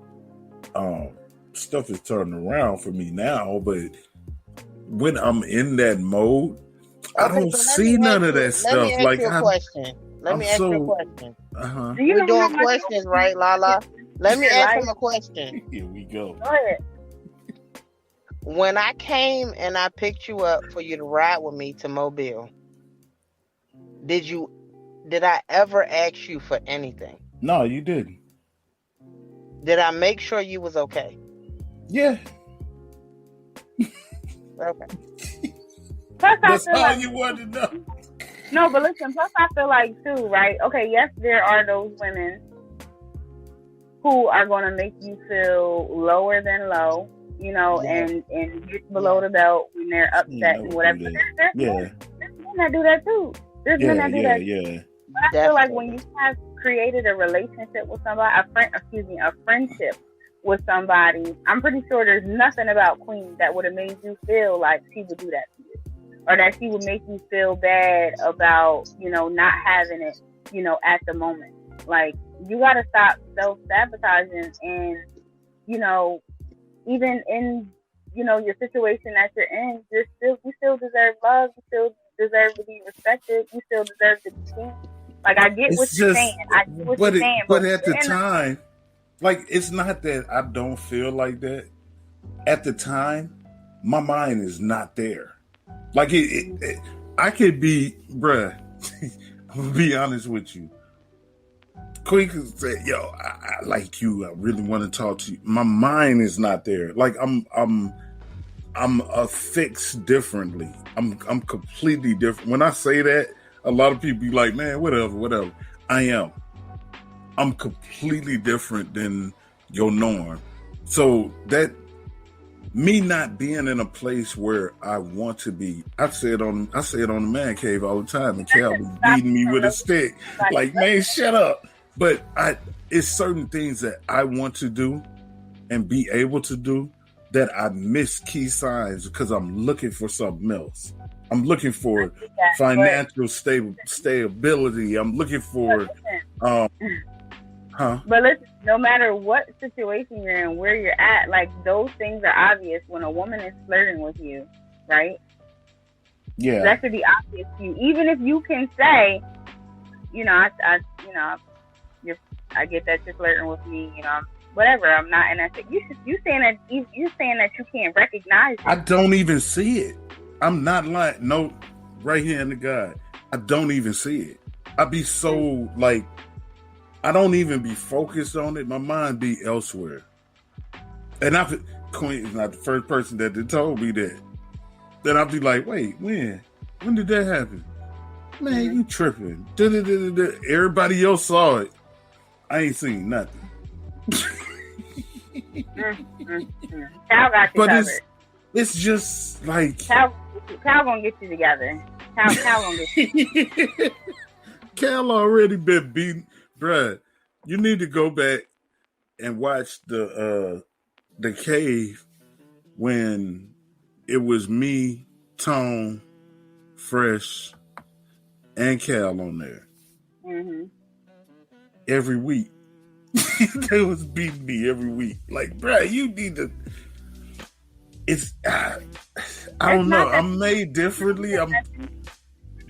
Stuff is turning around for me now, but when I'm in that mode, I Okay, don't so see none of that let me stuff. ask Like you a question. Let I'm me ask you a so question. Do you We're know how doing much questions, right, Lala? Let me your ask life? him a question. Here we go. Go ahead. When I came and I picked you up for you to ride with me to Mobile, did I ever ask you for anything? No, you didn't. Did I make sure you was okay? Yeah, Okay. Plus, I that's feel all like you want to know. no, but listen. Plus, I feel like too, right? Okay, yes, there are those women who are going to make you feel lower than low, you know, Yeah. and get below the belt when they're upset and whatever. But there's Yeah, men that do that too. There's men that do that. yeah. But I feel like when you have created a relationship with somebody, a friendship with somebody, I'm pretty sure there's nothing about Queen that would have made you feel like she would do that to you, or that she would make you feel bad about, you know, not having it, you know, at the moment. Like, you got to stop self-sabotaging, and, you know, even in, you know, your situation that you're in, you still deserve love. You still deserve to be respected. You still deserve to be seen. Like, I get what you're saying. I get what you're saying. But at the time, like, it's not that I don't feel like that. At the time, my mind is not there. Like, I could be, bruh, I'm gonna be honest with you. Queen could say, yo, I like you. I really want to talk to you. My mind is not there. Like, I'm affixed differently. I'm completely different. When I say that, a lot of people be like, man, whatever. I am. I'm completely different than your norm. So that me not being in a place where I want to be, I say it on the man cave all the time, and Cal be beating me with a stick. Like, man, shut up. But it's certain things that I want to do and be able to do that I miss key signs because I'm looking for something else. I'm looking for financial stability. I'm looking for, But listen, no matter what situation you're in, where you're at, like, those things are obvious when a woman is flirting with you, right? Yeah, that should be obvious to you. Even if you can say, you know, I get that you're flirting with me, you know, whatever. I'm not in that. You saying that you can't recognize it. I don't even see it. I'm not lying. No, right here in the God, I don't even see it. I be so like, I don't even be focused on it. My mind be elsewhere. And Queen is not the first person that told me that. Then I'll be like, wait, when did that happen? Man, you tripping. Everybody else saw it. I ain't seen nothing. Cal got you covered. It's just like Cal gonna get you together. Cal gonna get you. Cal already been beaten, bruh. You need to go back and watch the cave when it was me, Tone, Fresh, and Cal on there. Mm-hmm. Every week. They was beating me every week. Like, bruh, you need to. It's I don't know. I'm made differently.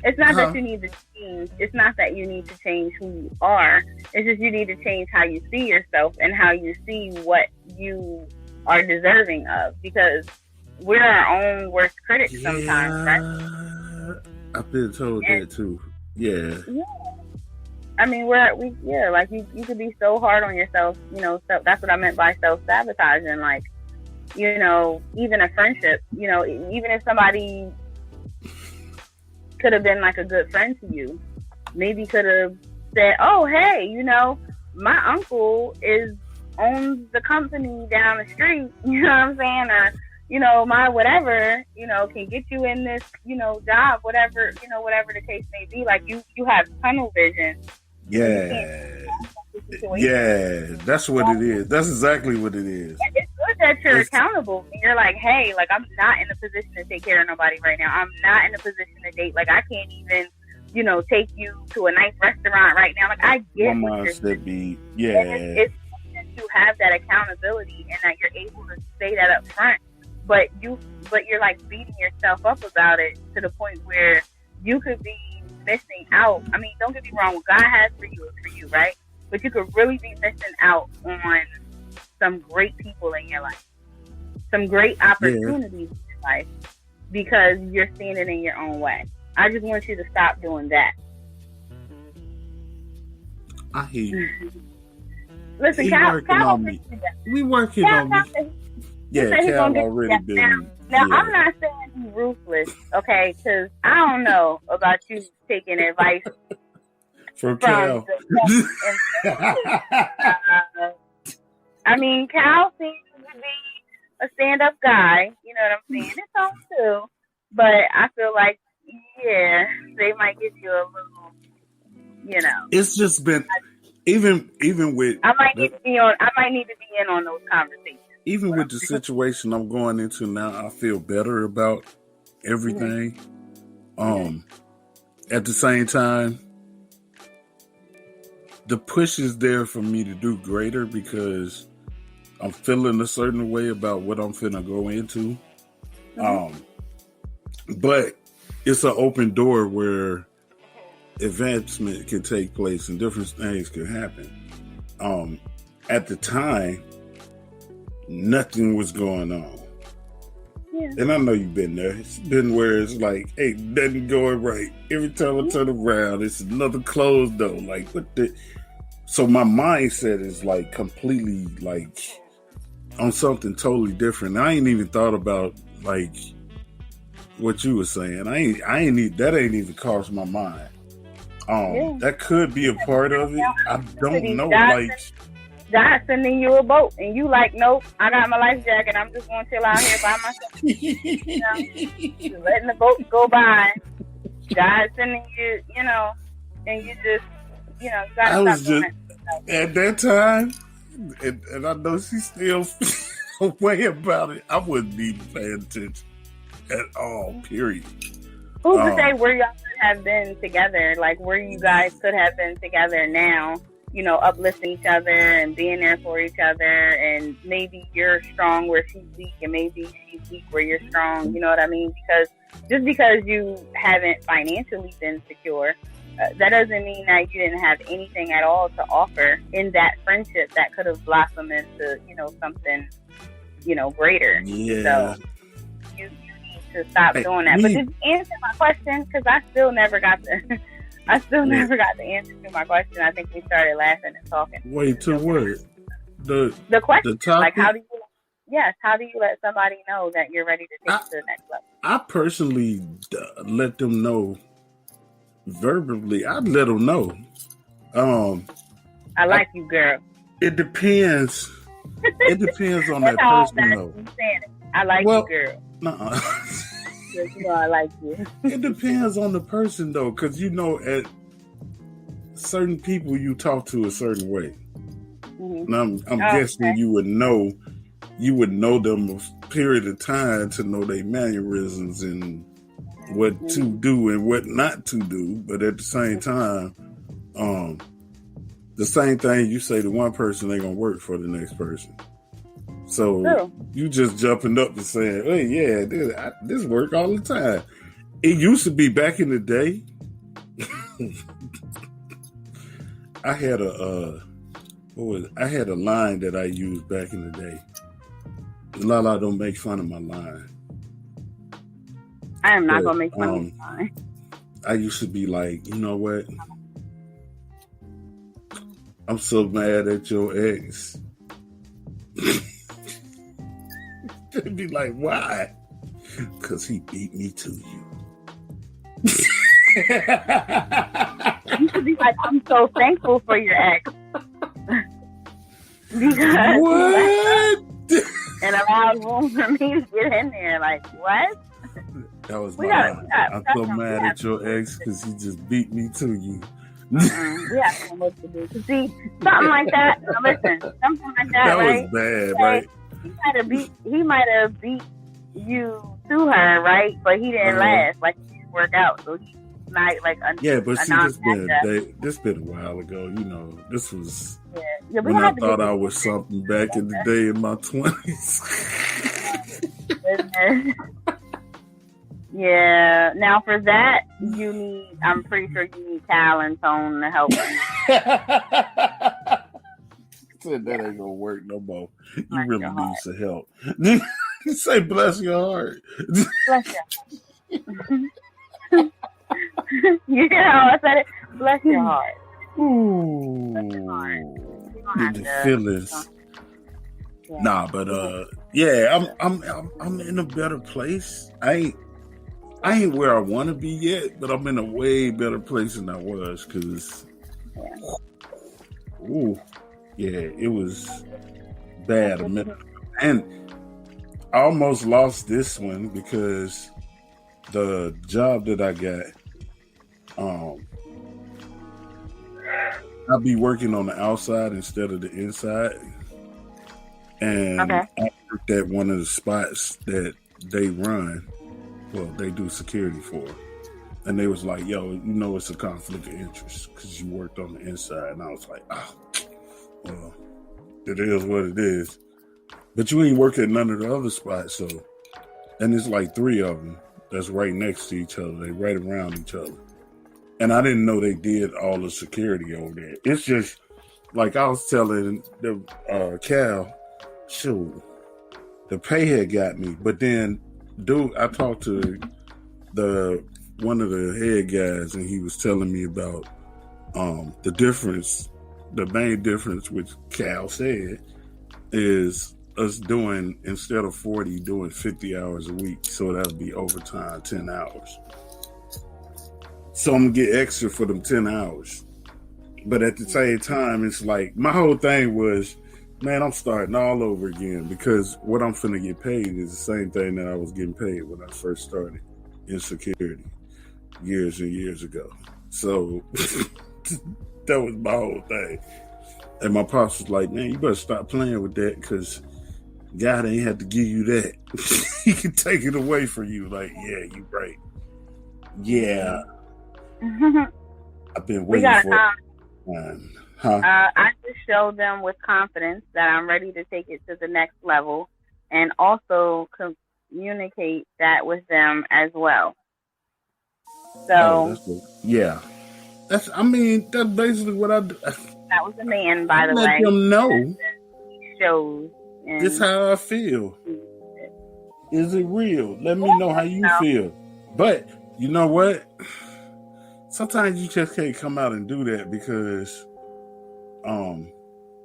It's not that you need to change. It's not that you need to change who you are. It's just you need to change how you see yourself and how you see what you are deserving of. Because we're our own worst critics sometimes, right? I've been told that too. Yeah. I mean, like you could be so hard on yourself, you know. So that's what I meant by self-sabotaging. Like, you know, even a friendship, you know, even if somebody could have been like a good friend to you, maybe could have said, oh, hey, you know, my uncle owns the company down the street, you know what I'm saying? Or, you know, my whatever, you know, can get you in this, you know, job, whatever, you know, whatever the case may be. Like, you have tunnel vision. Yeah. Yeah, that's what it is. That's exactly what it is. It's good that you're accountable. And you're like, hey, like, I'm not in a position to take care of nobody right now. I'm not in a position to date. Like, I can't even, you know, take you to a nice restaurant right now. Like, I get what you're saying. Yeah. It's important to have that accountability and that you're able to say that up front. But you're like beating yourself up about it to the point where you could be missing out. I mean, don't get me wrong, what God has for you is for you, right? But you could really be missing out on some great people in your life, some great opportunities in your life, because you're standing in your own way. I just want you to stop doing that. I hear you. Listen, Cal on me. We working on me. Yeah, Cal already been. Now, I'm not saying he's ruthless, okay? Because I don't know about you taking advice from Cal. I mean, Cal seems to be a stand-up guy. You know what I'm saying? It's all too. But I feel like, yeah, they might get you a little, you know. It's just been, even with. I might need to be in on those conversations. Even with the situation I'm going into now, I feel better about everything. At the same time, the push is there for me to do greater because I'm feeling a certain way about what I'm finna go into. But it's an open door where advancement can take place and different things can happen. At the time, nothing was going on. Yeah. And I know you've been there. It's been where it's like, hey, nothing going right. Every time I turn around, it's another closed door. Like, what the? So my mindset is like completely like on something totally different. I ain't even thought about like what you were saying. That ain't even crossed my mind. That could be a part of it. I don't know. Like, God sending you a boat, and you like, nope, I got my life jacket. I'm just going to chill out here by myself. You know, just letting the boat go by. God sending you, you know, and you just, you know, gotta stop doing that. At that time, and I know she's still way about it. I wouldn't even pay attention at all. Period. Who's to say where y'all could have been together? Like where you guys could have been together now? You know, uplifting each other and being there for each other, and maybe you're strong where she's weak, and maybe she's weak where you're strong. You know what I mean? Because just because you haven't financially been secure, that doesn't mean that you didn't have anything at all to offer in that friendship that could have blossomed into, you know, something, you know, greater. Yeah. So you need to stop doing that. But just answer my question, because I still never got the answer to my question. I think we started laughing and talking. Wait, to what? The question, the like, how do you let somebody know that you're ready to take it to the next level? I personally let them know verbally. I'd let them know. I like you, girl. It depends. It depends on that person, though. I like you, girl. Nuh-uh. You know, I like you. It depends on the person, though, because you know, at certain people you talk to a certain way. Mm-hmm. And I'm guessing you would know them a period of time to know their mannerisms and what to do and what not to do. But at the same time, the same thing you say to one person ain't gonna work for the next person. So you just jumping up and saying, "Hey, yeah, this work all the time." It used to be back in the day. I had a line that I used back in the day. Lala, don't make fun of my line. I am not gonna make fun of my line. I used to be like, you know what? I'm so mad at your ex. They'd be like, why? Because he beat me to you. You should be like, I'm so thankful for your ex. Because what? And allowed room for me to get in there. Like, what? That was my line. I'm so mad at your ex because he just beat me to you. We have so much to do. See, something like that. Now listen, something like that, right? Was bad, right? He might have beat you to her, right? But he didn't last. Like, he didn't work out. So he's not like a but see, this been a while ago. You know, this was when I thought I was something back in the day in my 20s. Yeah. Now for that, I'm pretty sure you need Cal and Tone to help you. Said that ain't gonna work no more. You Bless really your need heart. some help. You say bless your heart. Bless your heart. You hear how I said it? Bless your heart. Ooh. Have The to- feelings. Yeah. Nah, but yeah, I'm in a better place. I ain't where I want to be yet, but I'm in a way better place than I was. Cause, ooh, yeah, it was bad a minute, and I almost lost this one because the job that I got, I'll be working on the outside instead of the inside. And Okay. I worked at one of the spots that they run. Well, they do security for. And they was like, yo, you know it's a conflict of interest because you worked on the inside. And I was like, well, it is what it is. But you ain't working at none of the other spots, so. And it's like 3 of them that's right next to each other. They right around each other. And I didn't know they did all the security over there. It's just, like I was telling the Cal, shoot, the pay had got me. But then, dude, I talked to one of the head guys, and he was telling me about the difference. The main difference, which Cal said, is us doing, instead of 40, doing 50 hours a week. So that would be overtime, 10 hours. So I'm going to get extra for them 10 hours. But at the same time, it's like, my whole thing was, man, I'm starting all over again because what I'm finna get paid is the same thing that I was getting paid when I first started in security years and years ago. So that was my whole thing. And my pops was like, man, you better stop playing with that because God ain't had to give you that. He can take it away from you. Like, yeah, you right. Yeah. I've been waiting for it. Huh? I just show them with confidence that I'm ready to take it to the next level, and also communicate that with them as well. So that's basically what I do. That was a man, by the way. Let them know. Shows. This is how I feel. Is it real? Let me know how you feel. But you know what? Sometimes you just can't come out and do that because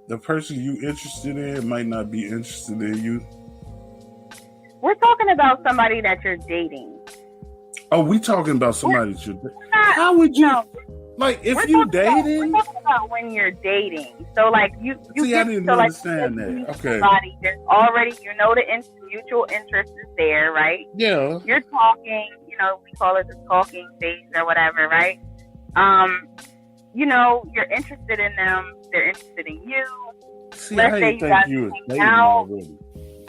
the person you interested in might not be interested in you. We're talking about somebody that you're dating. Oh, we talking about somebody that you're dating. How would you? No. Like, if you dating? We're talking about when you're dating. So, like, you see, I didn't understand that. Okay. Somebody, there's already, the mutual interest is there, right? Yeah. You're talking, we call it the talking phase or whatever, right? You're interested in them. They're interested in you. See, Let's say you guys hang out. Already.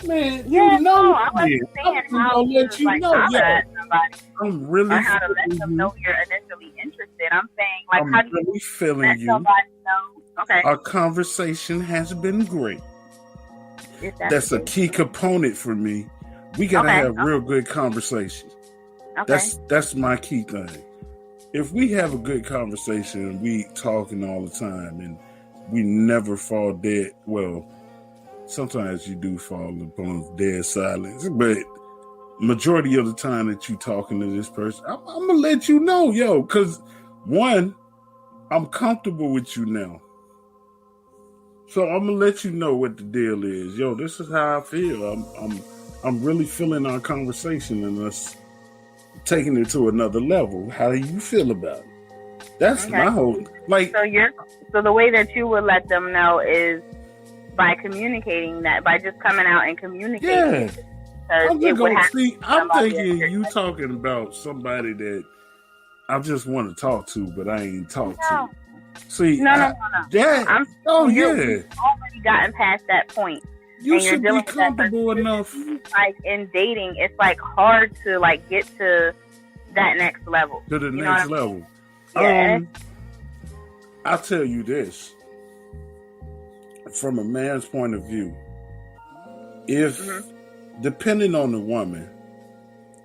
Man, I wasn't saying how to let you know. at somebody. I'm really or how to let them know you're initially interested. I'm saying, like, I'm how do you really feeling let you. somebody know? Okay. Our conversation has been great. That's a key component for me. We gotta have real good conversation. Okay. That's my key thing. If we have a good conversation and we talking all the time and we never fall dead, well, sometimes you do fall upon dead silence, but majority of the time that you talking to this person, I'm gonna let you know, because one, I'm comfortable with you now. So I'm gonna let you know what the deal is. This is how I feel. I'm really feeling our conversation and us taking it to another level. How do you feel about it? That's my whole So the way that you would let them know is by communicating that, by just coming out and communicating. Yeah. I'm thinking you like, talking about somebody that I just want to talk to, but I ain't talked to. See, no. You've already gotten past that point. You should be comfortable enough. Like in dating, it's like hard to like get to that next level. To the next level. Yeah. I'll tell you this. From a man's point of view, if depending on the woman,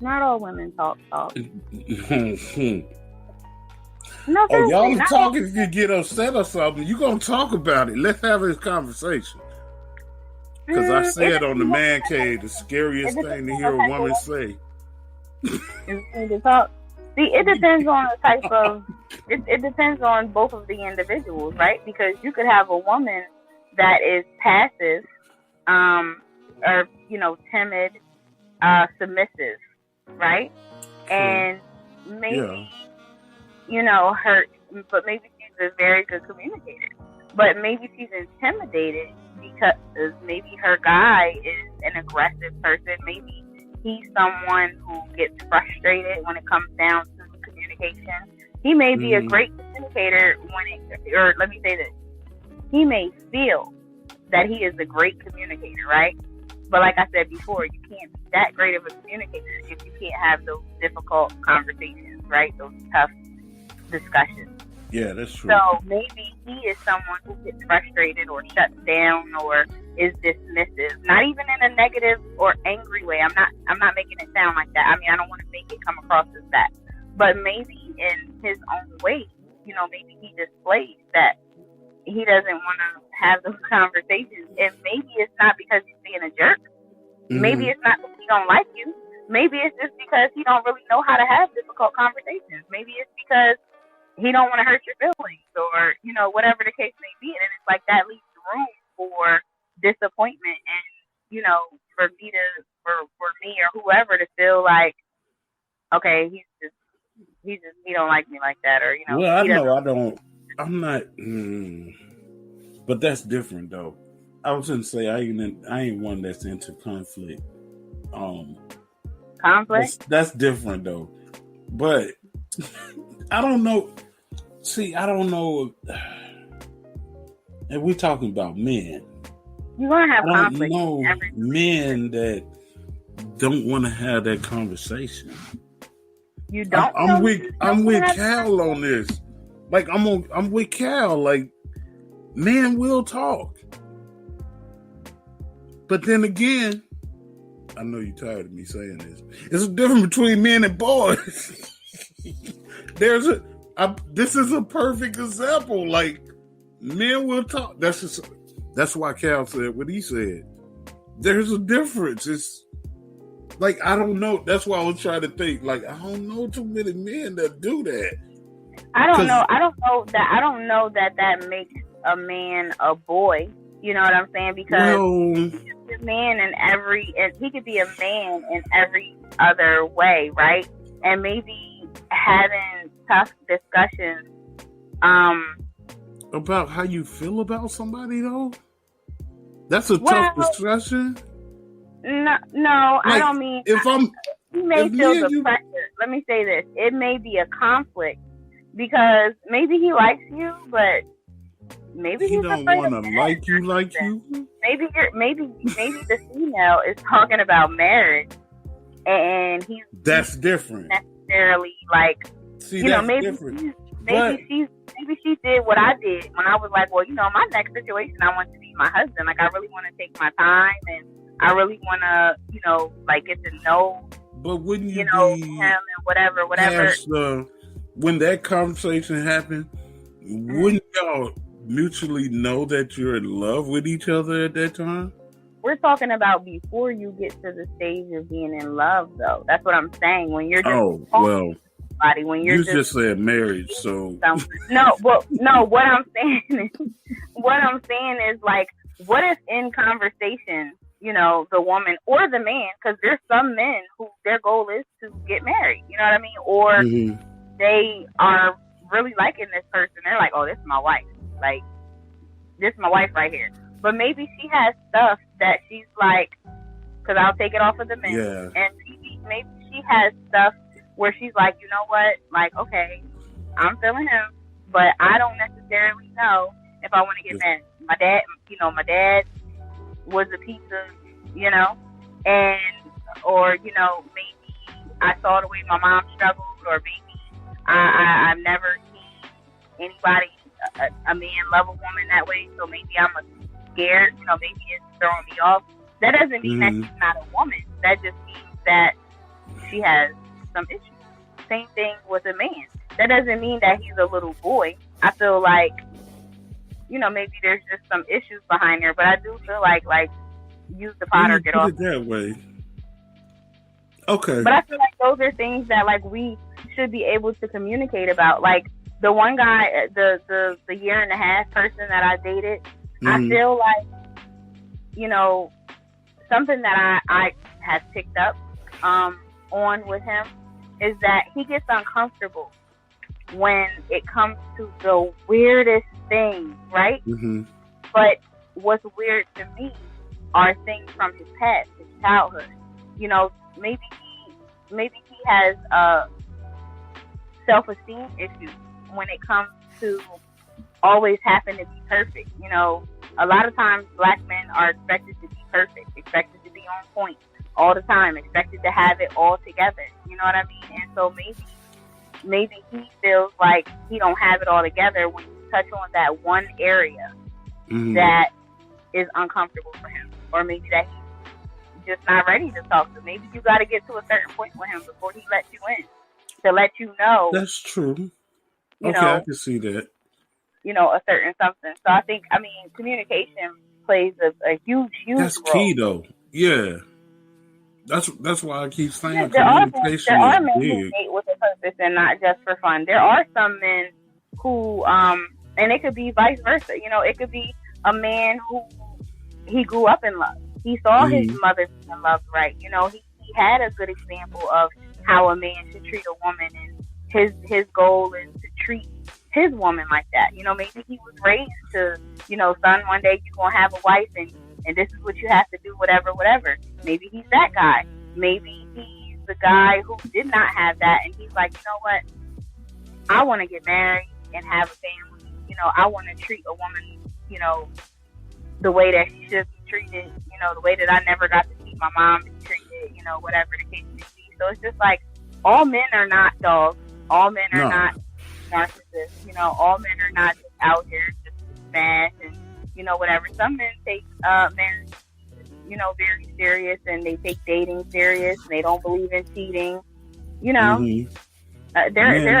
Not all women talk. Oh, No, seriously, y'all not talking if you get upset or something. You gonna talk about it. Let's have this conversation. Because I said on the Man Cave, the scariest thing to hear a woman say. to talk. See, it depends on the type of. It depends on both of the individuals, right? Because you could have a woman that is passive, or timid, submissive, right? True. And maybe her, but maybe she's a very good communicator. But maybe she's intimidated because maybe her guy is an aggressive person. Maybe he's someone who gets frustrated when it comes down to communication. He may be a great communicator or let me say this, he may feel that he is a great communicator, right? But like I said before, you can't be that great of a communicator if you can't have those difficult conversations, right? Those tough discussions. Yeah, that's true. So maybe he is someone who gets frustrated or shuts down or is dismissive, not even in a negative or angry way. I'm not making it sound like that. I mean, I don't want to make it come across as that. But maybe in his own way, maybe he displays that he doesn't want to have those conversations. And maybe it's not because he's being a jerk. Mm-hmm. Maybe it's not that he don't like you. Maybe it's just because he don't really know how to have difficult conversations. Maybe it's because he don't want to hurt your feelings or, whatever the case may be. And it's like that leaves room for disappointment and, for me or whoever to feel like, okay, he don't like me like that, or Well, I'm not. But that's different though. I was gonna say I ain't one that's into conflict. Conflict. That's different though. But I don't know. See, I don't know. And we're talking about men. You're gonna have conflict. I don't know men that don't want to have that conversation. You don't. I'm with Cal on this. Like I'm with Cal. Like men will talk, but then again, I know you're tired of me saying this. It's a difference between men and boys. This is a perfect example. Like men will talk. That's why Cal said what he said. There's a difference. It's like, I don't know. That's why I was trying to think. Like, I don't know too many men that do that. I don't know. I don't know that makes a man a boy. You know what I'm saying? Because he's a man he could be a man in every other way, right? And maybe having tough discussions. About how you feel about somebody, though? That's a tough discussion. No, like, I don't mean. You may feel the pressure. Let me say this: it may be a conflict because maybe he likes you, but maybe he don't want to like you. Maybe the female is talking about marriage, and that's different. Necessarily, like maybe different. Maybe she did what I did when I was like, well, my next situation, I want to be my husband. Like, I really want to take my time and I really want to, like, get to know, but wouldn't you him and whatever. When that conversation happened, wouldn't y'all mutually know that you're in love with each other at that time? We're talking about before you get to the stage of being in love, though. That's what I'm saying. When you're just when you're just said marriage, so what I'm saying is like, what if in conversation, the woman or the man, because there's some men who their goal is to get married, you know what I mean, or they are really liking this person. They're like, oh, this is my wife, like this is my wife right here. But maybe she has stuff that she's like, because I'll take it off of the men, and maybe she has stuff where she's like, you know what, like, okay, I'm feeling him, but I don't necessarily know if I want to get married. My dad was a piece of, or maybe I saw the way my mom struggled, or maybe I've never seen anybody, a man love a woman that way, so maybe I'm scared, maybe it's throwing me off. That doesn't mean that she's not a woman. That just means that she has some issues. Same thing with a man. That doesn't mean that he's a little boy. I feel like, maybe there's just some issues behind there, but I do feel like use the pot or get off. Put it that way. Okay. But I feel like those are things that like we should be able to communicate about. Like the one guy, the year and a half person that I dated, I feel like, something that I have picked up on with him is that he gets uncomfortable when it comes to the weirdest things, right? Mm-hmm. But what's weird to me are things from his past, his childhood. Maybe he has self-esteem issues when it comes to always having to be perfect. A lot of times black men are expected to be perfect, expected to be on point all the time, expected to have it all together. You know what I mean? And so maybe he feels like he don't have it all together when you touch on that one area that is uncomfortable for him, or maybe that he's just not ready to talk to. Maybe you got to get to a certain point with him before he lets you in, to let you know. That's true. Okay, I can see that. A certain something. So I think, communication plays a huge That's role. key, though. Yeah. That's why I keep saying there communication are men is big. who date with a purpose and not just for fun. There are some men who, and it could be vice versa. It could be a man who he grew up in love. He saw his mother being loved right. He had a good example of how a man should treat a woman, and his goal is to treat his woman like that. Maybe he was raised to, son, one day you're going to have a wife and this is what you have to do, whatever. Maybe he's that guy. Maybe he's the guy who did not have that, and he's like, you know what? I want to get married and have a family. I want to treat a woman, the way that she should be treated, the way that I never got to see my mom be treated, whatever the case may be. So it's just like, all men are not dogs. All men are not narcissists. All men are not just out here just to smash and, whatever. Some men take marriage, very serious, and they take dating serious, and they don't believe in cheating. They're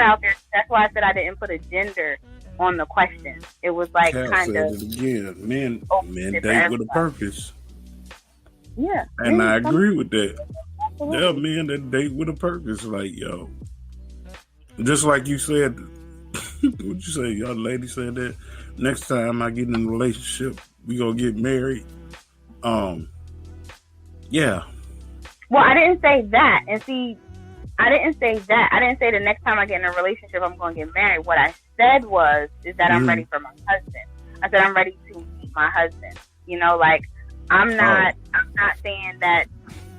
out there. That's why I said I didn't put a gender on the question. It was like kind of again. Men date with a purpose. Yeah, and I agree with that. There are men that date with a purpose. Like, just like you said. What you say, young lady said that next time I get in a relationship, we gonna get married. Yeah. Well, I didn't say that, and see, I didn't say that. I didn't say the next time I get in a relationship, I'm gonna get married. What I said is that I'm ready for my husband. I said I'm ready to meet my husband. I'm not saying that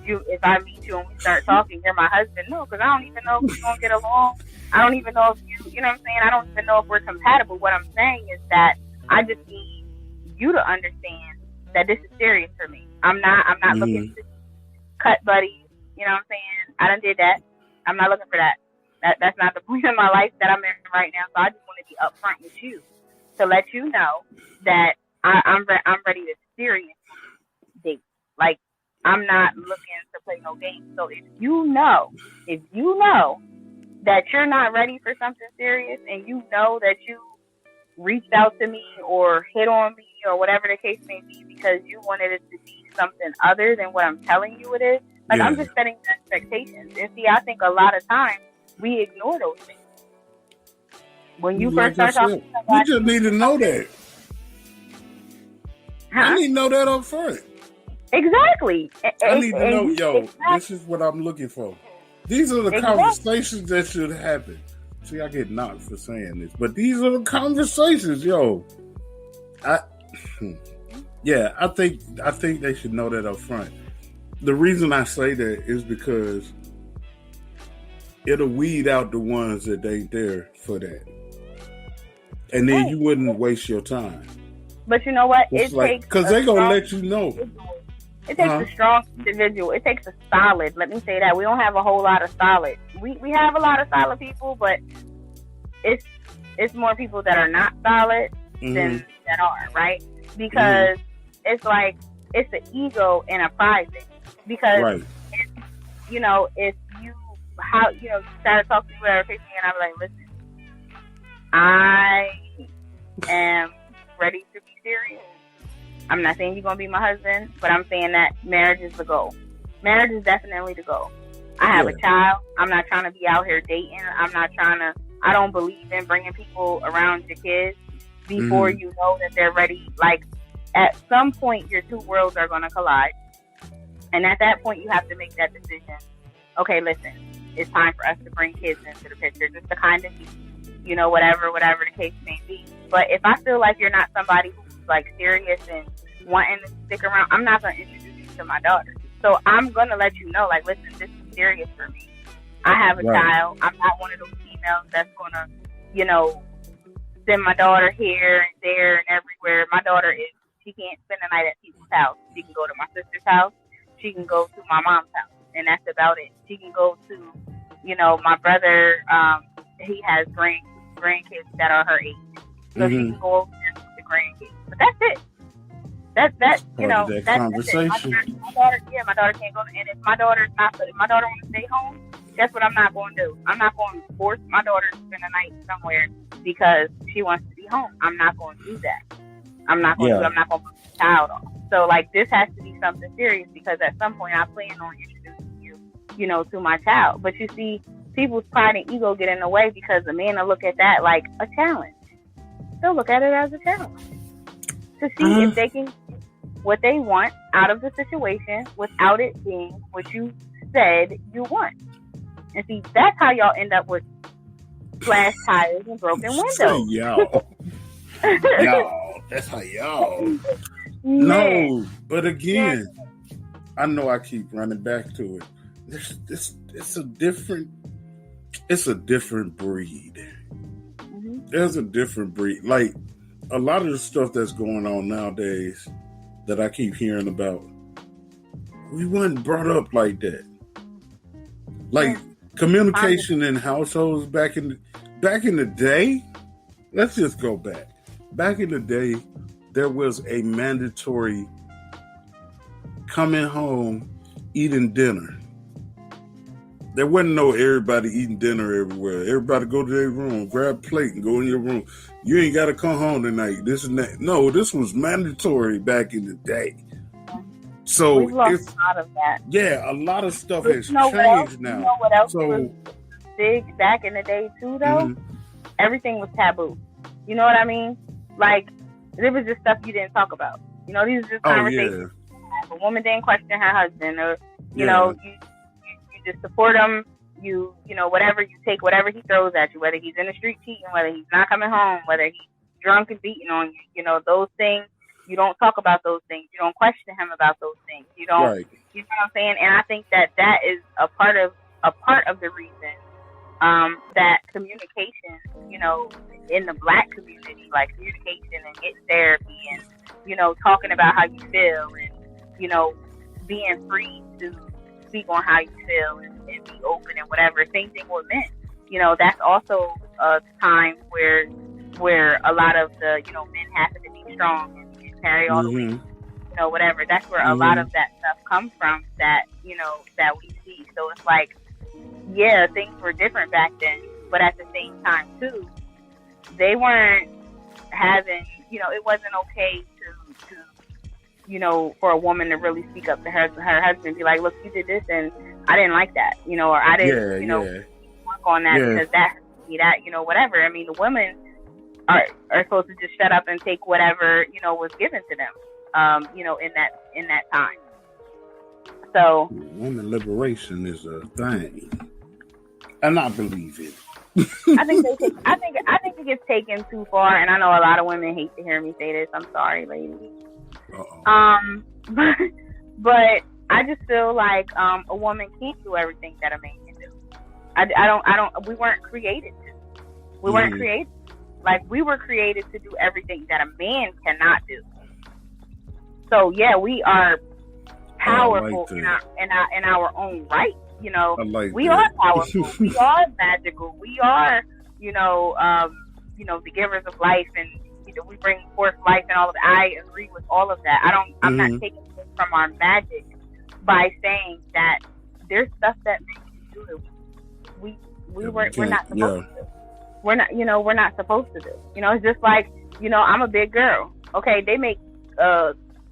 if I meet you and we start talking, you're my husband. No, because I don't even know if we're gonna get along. I don't even know if you know what I'm saying? I don't even know if we're compatible. What I'm saying is that I just need you to understand that this is serious for me. I'm not looking to cut buddies. You know what I'm saying? I done did that. I'm not looking for that. That's not the point of my life that I'm in right now. So I just want to be upfront with you to let you know that I'm ready to seriously date. Like, I'm not looking to play no games. So if you know that you're not ready for something serious, and you know that you reached out to me or hit on me or whatever the case may be because you wanted it to be something other than what I'm telling you it is, I'm just setting expectations. And see, I think a lot of times we ignore those things. When you first start talking to somebody, you just need to know that. I need to know that up front. Exactly. I need to know, this is what I'm looking for. These are the conversations that should happen. See, I get knocked for saying this, but these are the conversations, I think they should know that up front. The reason I say that is because it'll weed out the ones that ain't there for that. And then you wouldn't waste your time. But you know what? Because they're going to let you know. It takes a strong individual. It takes a solid. Let me say that. We don't have a whole lot of solid. We have a lot of solid people, but it's more people that are not solid than that are, right? Because it's like, it's an ego and a pride thing. Because, if you how, you know, try to talk to me, whatever, and I'm like, listen, I am ready to be serious. I'm not saying you're going to be my husband, but I'm saying that marriage is the goal. Marriage is definitely the goal. I have a child. I'm not trying to be out here dating. I don't believe in bringing people around your kids before you know that they're ready. Like, at some point, your two worlds are going to collide. And at that point, you have to make that decision. Okay, listen, it's time for us to bring kids into the picture, just to kind of, you know, whatever the case may be. But if I feel like you're not somebody who's, like, serious and wanting to stick around, I'm not going to introduce you to my daughter. So I'm going to let you know, like, listen, this is serious for me. I have a child. I'm not one of those females that's going to, you know, send my daughter here and there and everywhere. My daughter she can't spend the night at people's house. She can go to my sister's house. She can go to my mom's house. And that's about it. She can go to, you know, my brother, he has grandkids that are her age. So she can go over there with the grandkids. But that's it. That's you know, that that's conversation. My daughter can't go. And if my daughter wants to stay home, that's what I'm not going to do. I'm not going to force my daughter to spend a night somewhere because she wants to be home. I'm not going to do that. I'm not going to put the child off. So, like, this has to be something serious because at some point I plan on introducing you, you know, to my child. But you see, people's pride and ego get in the way because the men will look at that like a challenge. They'll look at it as a challenge to see if they can get what they want out of the situation without it being what you said you want. And see, that's how y'all end up with flash tires and broken windows. Y'all, that's how y'all. No, but again, I know I keep running back to it. It's a different breed. There's a different breed. Like, a lot of the stuff that's going on nowadays that I keep hearing about, we weren't brought up like that. Like, communication in households back in the day. Let's just go back. Back in the day, there was a mandatory coming home, eating dinner. There wasn't no everybody eating dinner everywhere. Everybody go to their room, grab a plate, and go in your room. You ain't got to come home tonight. This and that. No, this was mandatory back in the day. So we've lost a lot of that. Yeah, a lot of stuff has changed now. You know what else was big back in the day too, though? Everything was taboo. You know what I mean? Like, there was just stuff you didn't talk about. You know, these are just conversations. A woman didn't question her husband, or you know, you just support him. You know, whatever, you take whatever he throws at you, whether he's in the street cheating, whether he's not coming home, whether he's drunk and beating on you. You know, those things. You don't talk about those things. You don't question him about those things. You don't. You know what I'm saying? And I think that is a part of the reason that communication, you know, in the Black community, like communication and getting therapy and, you know, talking about how you feel and, you know, being free to speak on how you feel and be open and whatever. Same thing with men. You know, that's also a time where a lot of the, you know, men have to be strong and carry all the weight, you know, whatever. That's where a lot of that stuff comes from that, you know, that we see. So it's like, yeah, things were different back then, but at the same time too, they weren't having, you know, it wasn't okay to you know, for a woman to really speak up to her husband and be like, look, you did this and I didn't like that, you know, or I didn't, you know, work on that because that, you know, whatever. I mean, the women are supposed to just shut up and take whatever, you know, was given to them, you know, in that time. So woman liberation is a thing, and I believe it. I think it gets taken too far, and I know a lot of women hate to hear me say this. I'm sorry, ladies. But I just feel like a woman can't do everything that a man can do. I don't. We weren't created to. We weren't created. Like, we were created to do everything that a man cannot do. So yeah, we are powerful in our own right. You know, we are powerful. We are magical. We are, you know, the givers of life, and you know, we bring forth life and all of that. I agree with all of that. I'm not taking this from our magic by saying that there's stuff that men can do that we we're not supposed to do. We're not supposed to do. It's just like, I'm a big girl. Okay, they make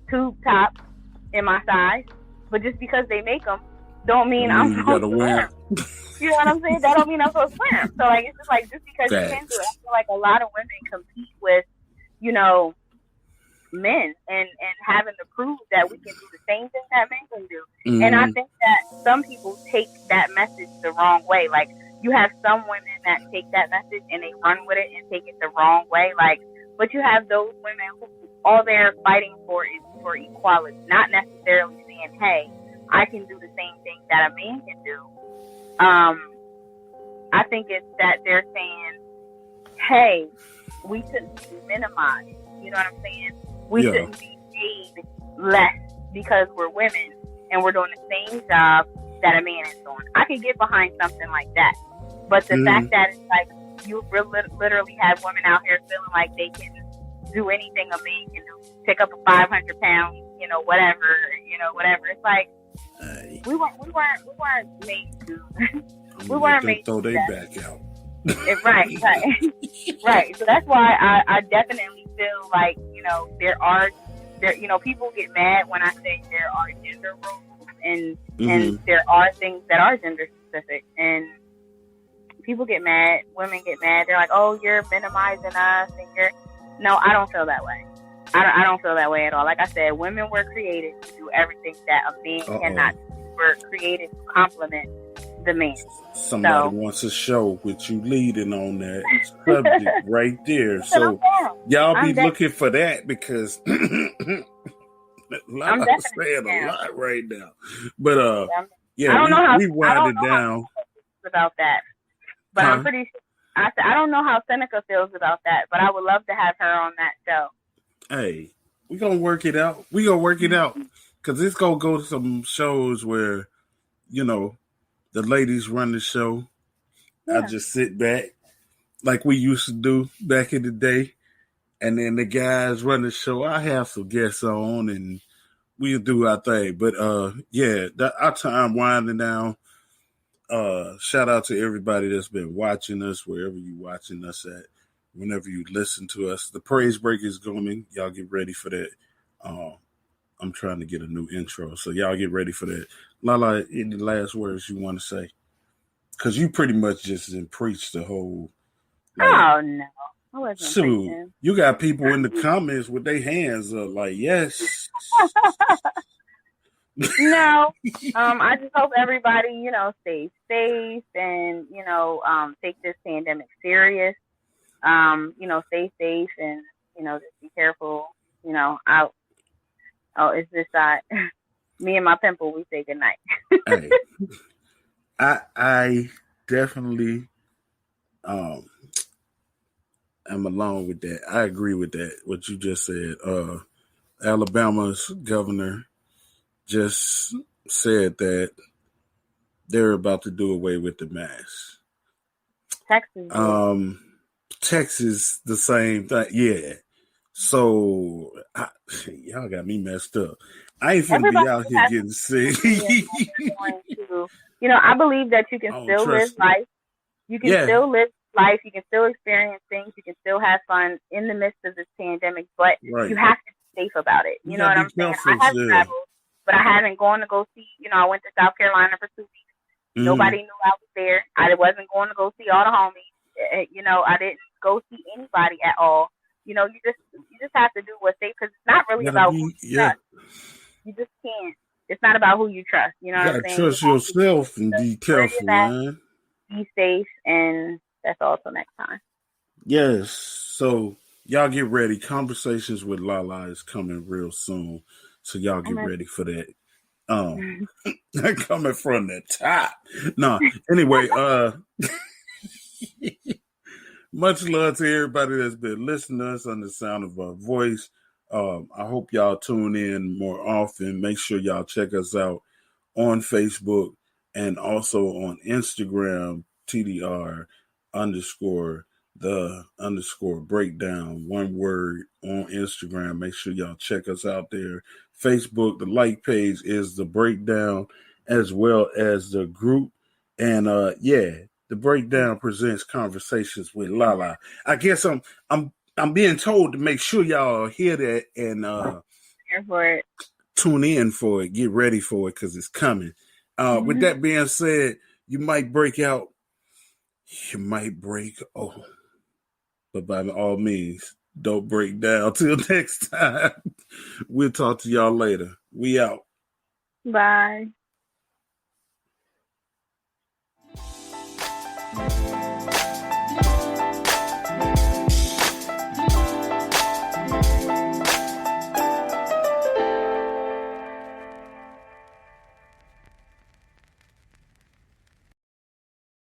tube tops in my size, but just because they make them don't mean I'm supposed to wear them. You know what I'm saying? That don't mean I'm supposed to wear them. So like, it's just like, just because you can do it, I feel like a lot of women compete with, men and having to prove that we can do the same thing that men can do. Mm-hmm. And I think that some people take that message the wrong way. Like, you have some women that take that message and they run with it and take it the wrong way. Like, but you have those women who all they're fighting for is for equality, not necessarily saying, hey, I can do the same thing that a man can do. I think it's that they're saying, hey, we shouldn't be minimized. You know what I'm saying? We shouldn't be paid less because we're women and we're doing the same job that a man is doing. I can get behind something like that. But the fact that it's like, you literally have women out here feeling like they can do anything a man can do, pick up a 500 pound, whatever. It's like, we weren't made to. We weren't made to throw their back out. Right. So that's why I definitely feel like, people get mad when I say there are gender roles and there are things that are gender specific, and people get mad, women get mad. They're like, oh, you're minimizing us, and no, I don't feel that way. I don't feel that way at all. Like I said, women were created to do everything that a man cannot do. We're created to complement the man. Somebody wants a show with you leading on that subject right there. So y'all be looking for that, because I'm saying a lot right now. But I don't know how we wind it down about that. But I'm pretty sure. I don't know how Seneca feels about that, but I would love to have her on that show. Hey, we're going to work it out. Because it's going to go to some shows where, the ladies run the show. I just sit back like we used to do back in the day. And then the guys run the show. I have some guests on and we'll do our thing. But our time winding down. Shout out to everybody that's been watching us, wherever you watching us at, whenever you listen to us. The praise break is coming. Y'all get ready for that. I'm trying to get a new intro, so y'all get ready for that. Lala, any last words you want to say? Because you pretty much just preached the whole. Oh no, I wasn't preaching. You got people in the comments with their hands up, like, yes. No, I just hope everybody, stays safe and take this pandemic serious. Stay safe and just be careful. It's this side. Me and my pimple, we say goodnight. Hey, I definitely am along with that. I agree with that, what you just said. Alabama's governor just said that they're about to do away with the mask. Texas, the same thing. Yeah. So, y'all got me messed up. I ain't finna be out here getting sick. I believe that you can still live life. You can still live life. You can still experience things. You can still have fun in the midst of this pandemic, but you have to be safe about it. You know what I'm saying? I have traveled, but I haven't gone to go see. I went to South Carolina for 2 weeks. Nobody knew I was there. I wasn't going to go see all the homies. I didn't go see anybody at all. You just have to do what's safe, because it's not really about who you trust. You just can't. It's not about who you trust. You know what I'm saying? Trust yourself and be careful, man. Be safe, and that's all till next time. Yes. So y'all get ready. Conversations with Lala is coming real soon. So y'all get ready for that. Coming from the top. No, anyway, much love to everybody that's been listening to us on the sound of our voice. I hope y'all tune in more often. Make sure y'all check us out on Facebook and also on Instagram, TDR_the_breakdown, one word on Instagram. Make sure y'all check us out there. Facebook, the like page is The Breakdown, as well as the group. And The Breakdown presents Conversations with Lala. I guess I'm being told to make sure y'all hear that and Here for it. tune in for it. Get ready for it because it's coming. With that being said, you might break out. You might break. But by all means, don't break down. Till next time, we'll talk to y'all later. We out. Bye.